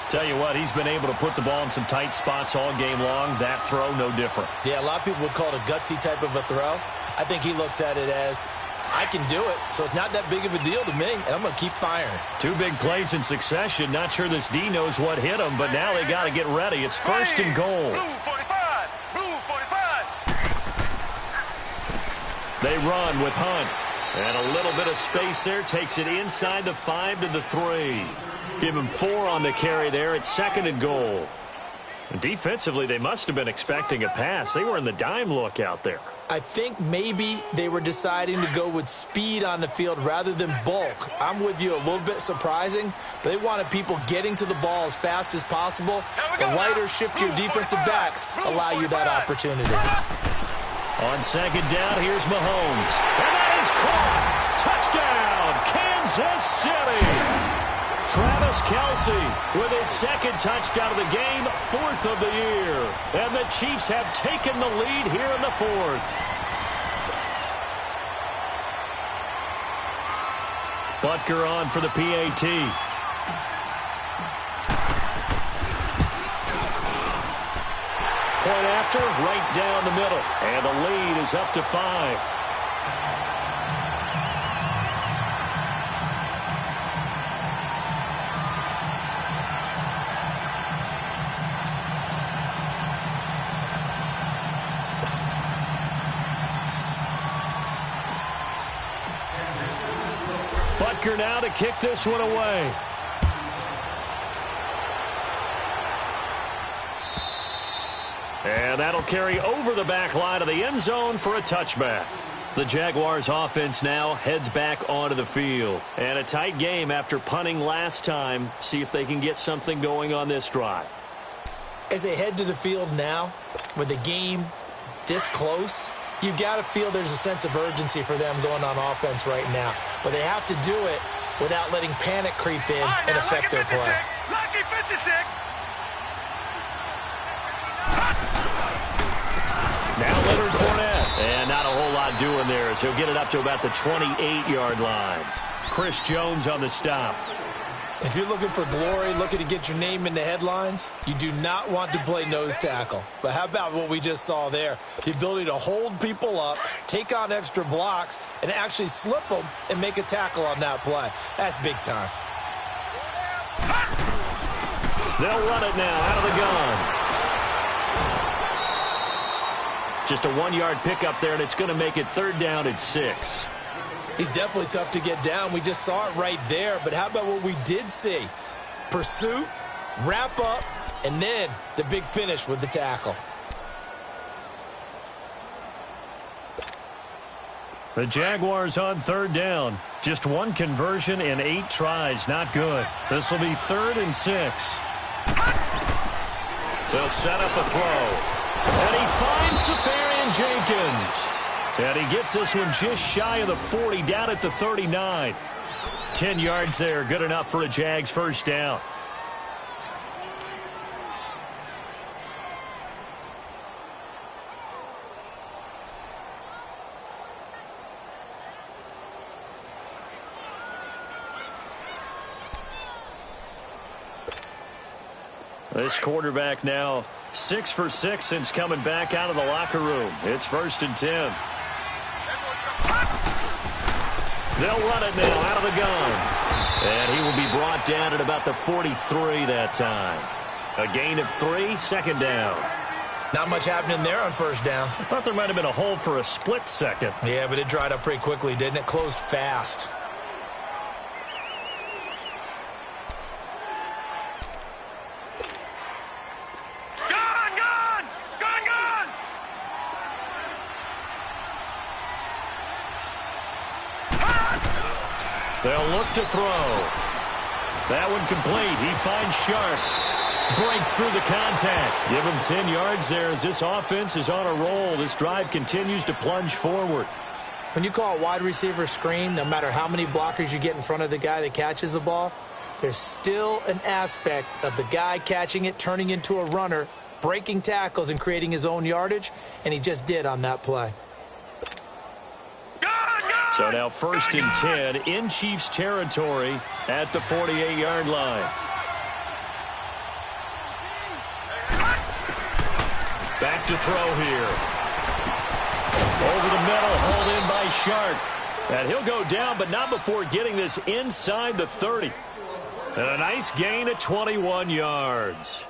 Tell you what, he's been able to put the ball in some tight spots all game long. That throw, no different. Yeah, a lot of people would call it a gutsy type of a throw. I think he looks at it as, I can do it, so it's not that big of a deal to me, and I'm going to keep firing. 2 big plays in succession. Not sure this D knows what hit him, but now they got to get ready. It's 1st and goal. Blue 45. Blue 45. They run with Hunt. And a little bit of space there. Takes it inside the 5 to the 3. Give him 4 on the carry there. It's 2nd and goal. And defensively, they must have been expecting a pass. They were in the dime look out there. I think maybe they were deciding to go with speed on the field rather than bulk. I'm with you, a little bit surprising. They wanted people getting to the ball as fast as possible. The lighter, shiftier defensive backs allow you that opportunity. On 2nd down, here's Mahomes. And that is caught. Touchdown, Kansas City. Travis Kelce with his 2nd touchdown of the game, 4th of the year. And the Chiefs have taken the lead here in the 4th. Butker on for the PAT. Point after, right down the middle. And the lead is up to 5. Butker now to kick this one away. And that'll carry over the back line of the end zone for a touchback. The Jaguars offense now heads back onto the field. And a tight game after punting last time. See if they can get something going on this drive. As they head to the field now, with the game this close, you've got to feel there's a sense of urgency for them going on offense right now. But they have to do it without letting panic creep in and affect their play. Lucky 56. Now Leonard Fournette. And not a whole lot doing there, as he'll get it up to about the 28-yard line. Chris Jones on the stop. If you're looking for glory, looking to get your name in the headlines, you do not want to play nose tackle. But how about what we just saw there? The ability to hold people up, take on extra blocks, and actually slip them and make a tackle on that play. That's big time. They'll run it now out of the gun. Just a 1-yard pickup there, and it's going to make it 3rd down at 6. He's definitely tough to get down. We just saw it right there. But how about what we did see? Pursuit, wrap up, and then the big finish with the tackle. The Jaguars on 3rd down. Just 1 conversion in 8 tries. Not good. This will be 3rd and 6. They'll set up a throw. And he finds Safarian Jenkins. And he gets this one just shy of the 40, down at the 39. 10 yards there, good enough for a Jags 1st down. This quarterback now 6 for 6 since coming back out of the locker room. It's 1st and 10. They'll run it now out of the gun. And he will be brought down at about the 43 that time. A gain of 3, 2nd down. Not much happening there on 1st down. I thought there might have been a hole for a split second. Yeah, but it dried up pretty quickly, didn't it? Closed fast. They'll look to throw. That one complete. He finds Sharp. Breaks through the contact. Give him 10 yards there as this offense is on a roll. This drive continues to plunge forward. When you call a wide receiver screen, no matter how many blockers you get in front of the guy that catches the ball, there's still an aspect of the guy catching it, turning into a runner, breaking tackles and creating his own yardage, and he just did on that play. So now 1st and 10 in Chiefs territory at the 48-yard line. Back to throw here. Over the middle, hauled in by Sharp. And he'll go down, but not before getting this inside the 30. And a nice gain at 21 yards.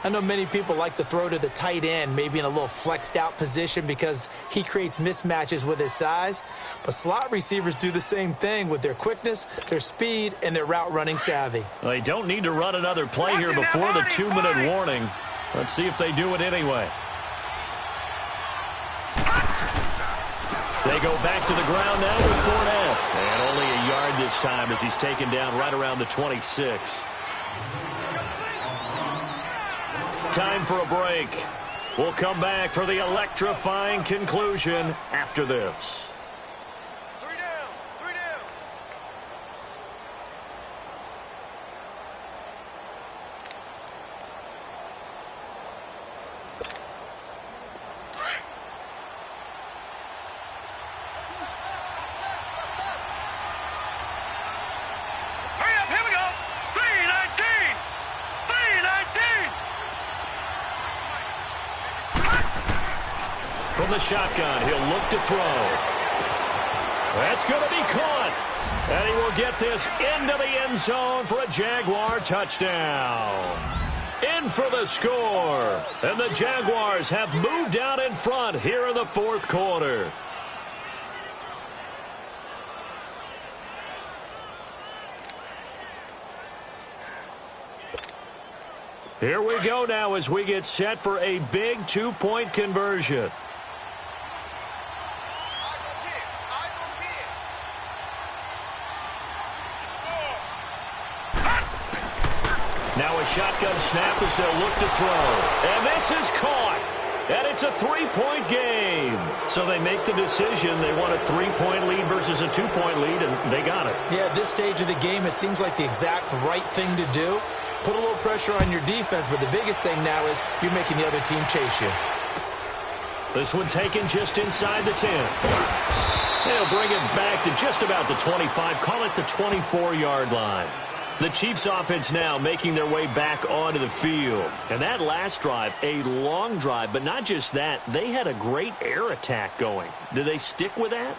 I know many people like to throw to the tight end, maybe in a little flexed out position because he creates mismatches with his size. But slot receivers do the same thing with their quickness, their speed, and their route running savvy. Well, they don't need to run another play here before the 2-minute warning. Let's see if they do it anyway. They go back to the ground now with Fournette. And only a yard this time as he's taken down right around the 26. Time for a break. We'll come back for the electrifying conclusion after this. 3 down, 3 down. Hurry up, here we go. 3:19. 3:19. From the shotgun, he'll look to throw. That's going to be caught. And he will get this into the end zone for a Jaguar touchdown. In for the score. And the Jaguars have moved out in front here in the 4th quarter. Here we go now as we get set for a big 2-point conversion. Now a shotgun snap as they'll look to throw. And this is caught. And it's a 3-point game. So they make the decision. They want a 3-point lead versus a 2-point lead, and they got it. Yeah, at this stage of the game, it seems like the exact right thing to do. Put a little pressure on your defense, but the biggest thing now is you're making the other team chase you. This one taken just inside the 10. They'll bring it back to just about the 25. Call it the 24-yard line. The Chiefs offense now making their way back onto the field. And that last drive, a long drive, but not just that. They had a great air attack going. Do they stick with that?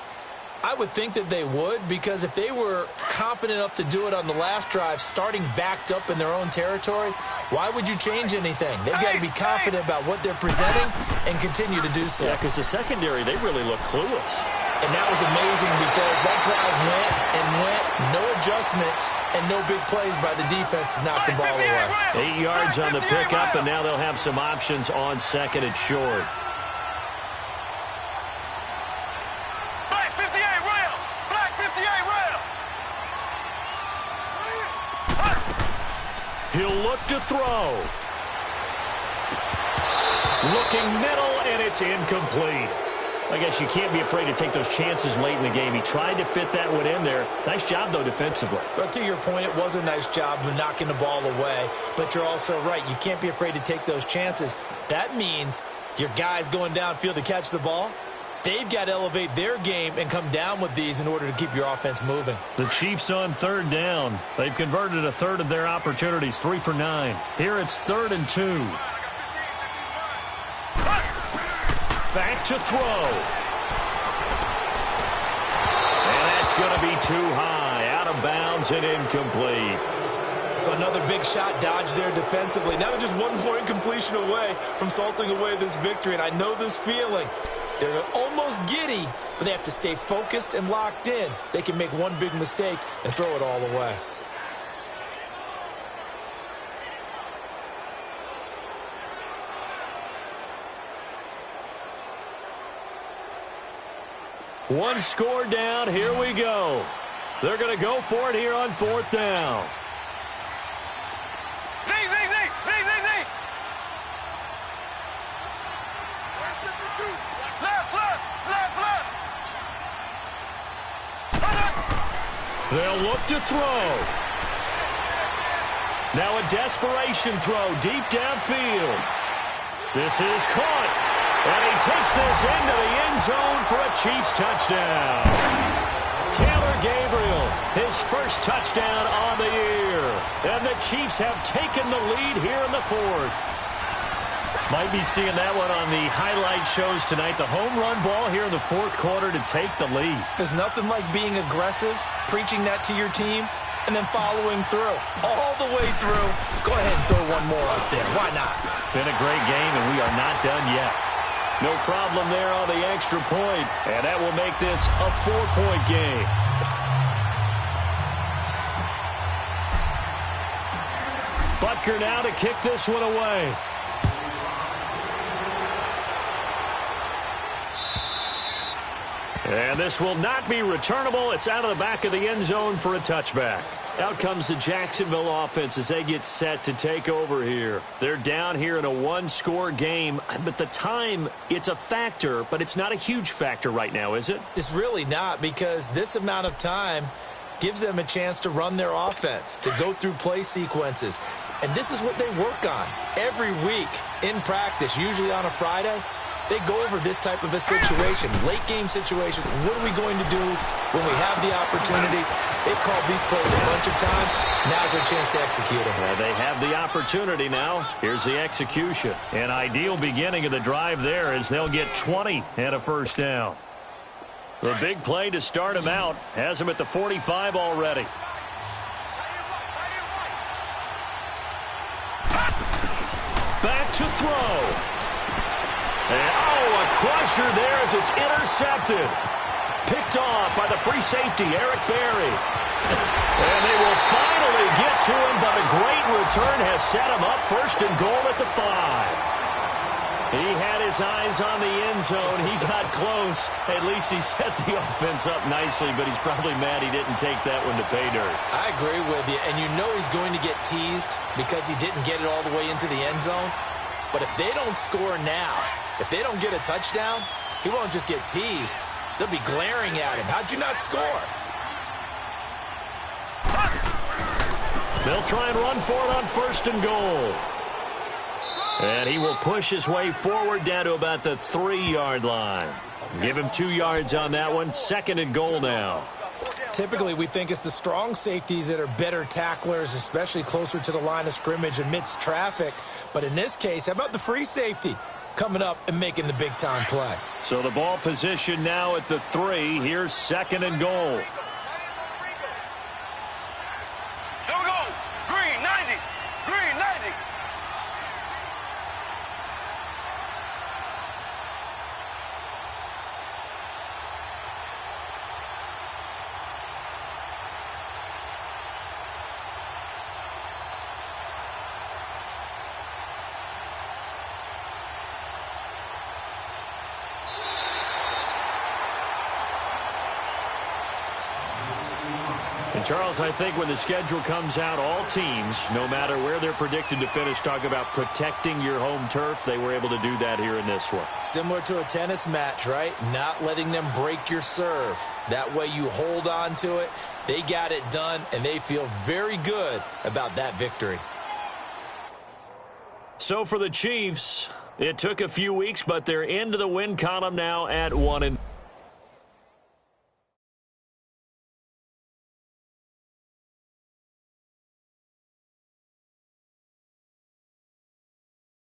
I would think that they would, because if they were confident enough to do it on the last drive, starting backed up in their own territory, why would you change anything? They've got to be confident about what they're presenting and continue to do so. Yeah, because the secondary, they really look clueless. And that was amazing because that drive went and went, no adjustments, and no big plays by the defense to knock the ball away. 8 yards on the pickup, and now they'll have some options on second and short. He'll look to throw. Looking middle, and it's incomplete. I guess you can't be afraid to take those chances late in the game. He tried to fit that one in there. Nice job, though, defensively. But to your point, it was a nice job of knocking the ball away. But you're also right. You can't be afraid to take those chances. That means your guys going downfield to catch the ball, they've got to elevate their game and come down with these in order to keep your offense moving. The Chiefs on third down. They've converted a third of their opportunities, 3 for 9. Here it's 3rd and 2. Back to throw. And that's going to be too high. Out of bounds and incomplete. So another big shot dodged there defensively. Now they're just 1 more incompletion away from salting away this victory. And I know this feeling. They're almost giddy, but they have to stay focused and locked in. They can make one big mistake and throw it all away. One score down. Here we go. They're going to go for it here on 4th down. They'll look to throw. Now a desperation throw deep downfield. This is caught. And he takes this into the end zone for a Chiefs touchdown. Taylor Gabriel, his first touchdown on the year. And the Chiefs have taken the lead here in the 4th. Might be seeing that one on the highlight shows tonight. The home run ball here in the 4th quarter to take the lead. There's nothing like being aggressive, preaching that to your team, and then following through. All the way through. Go ahead and throw one more up there. Why not? Been a great game, and we are not done yet. No problem there on the extra point, and that will make this a 4-point game. Butker now to kick this one away. And this will not be returnable. It's out of the back of the end zone for a touchback. Out comes the Jacksonville offense as they get set to take over here. They're down here in a 1-score game, but the time, it's a factor, but it's not a huge factor right now, is it? It's really not, because this amount of time gives them a chance to run their offense, to go through play sequences. And this is what they work on every week in practice, usually on a Friday. They go over this type of a situation, late-game situation. What are we going to do when we have the opportunity? They've called these plays a bunch of times. Now's their chance to execute them. Well, they have the opportunity now. Here's the execution. An ideal beginning of the drive there as they'll get 20 and a first down. The big play to start him out has him at the 45 already. Back to throw. And, a crusher there as it's intercepted. Picked off by the free safety, Eric Berry. And they will finally get to him, but a great return has set him up 1st and goal at the 5. He had his eyes on the end zone. He got close. At least he set the offense up nicely, but he's probably mad he didn't take that one to pay dirt. I agree with you, and you know he's going to get teased because he didn't get it all the way into the end zone. But if they don't score now, if they don't get a touchdown, he won't just get teased. They'll be glaring at him. How'd you not score? They'll try and run for it on 1st and goal. And he will push his way forward down to about the 3-yard line. Give him 2 yards on that one. 2nd and goal now. Typically, we think it's the strong safeties that are better tacklers, especially closer to the line of scrimmage amidst traffic. But in this case, how about the free safety coming up and making the big-time play? So the ball position now at the 3. Here's 2nd and goal. Here we go. Green 90. Green 90. And Charles, I think when the schedule comes out, all teams, no matter where they're predicted to finish, talk about protecting your home turf. They were able to do that here in this one. Similar to a tennis match, right? Not letting them break your serve. That way you hold on to it. They got it done, and they feel very good about that victory. So for the Chiefs, it took a few weeks, but they're into the win column now at 1-3.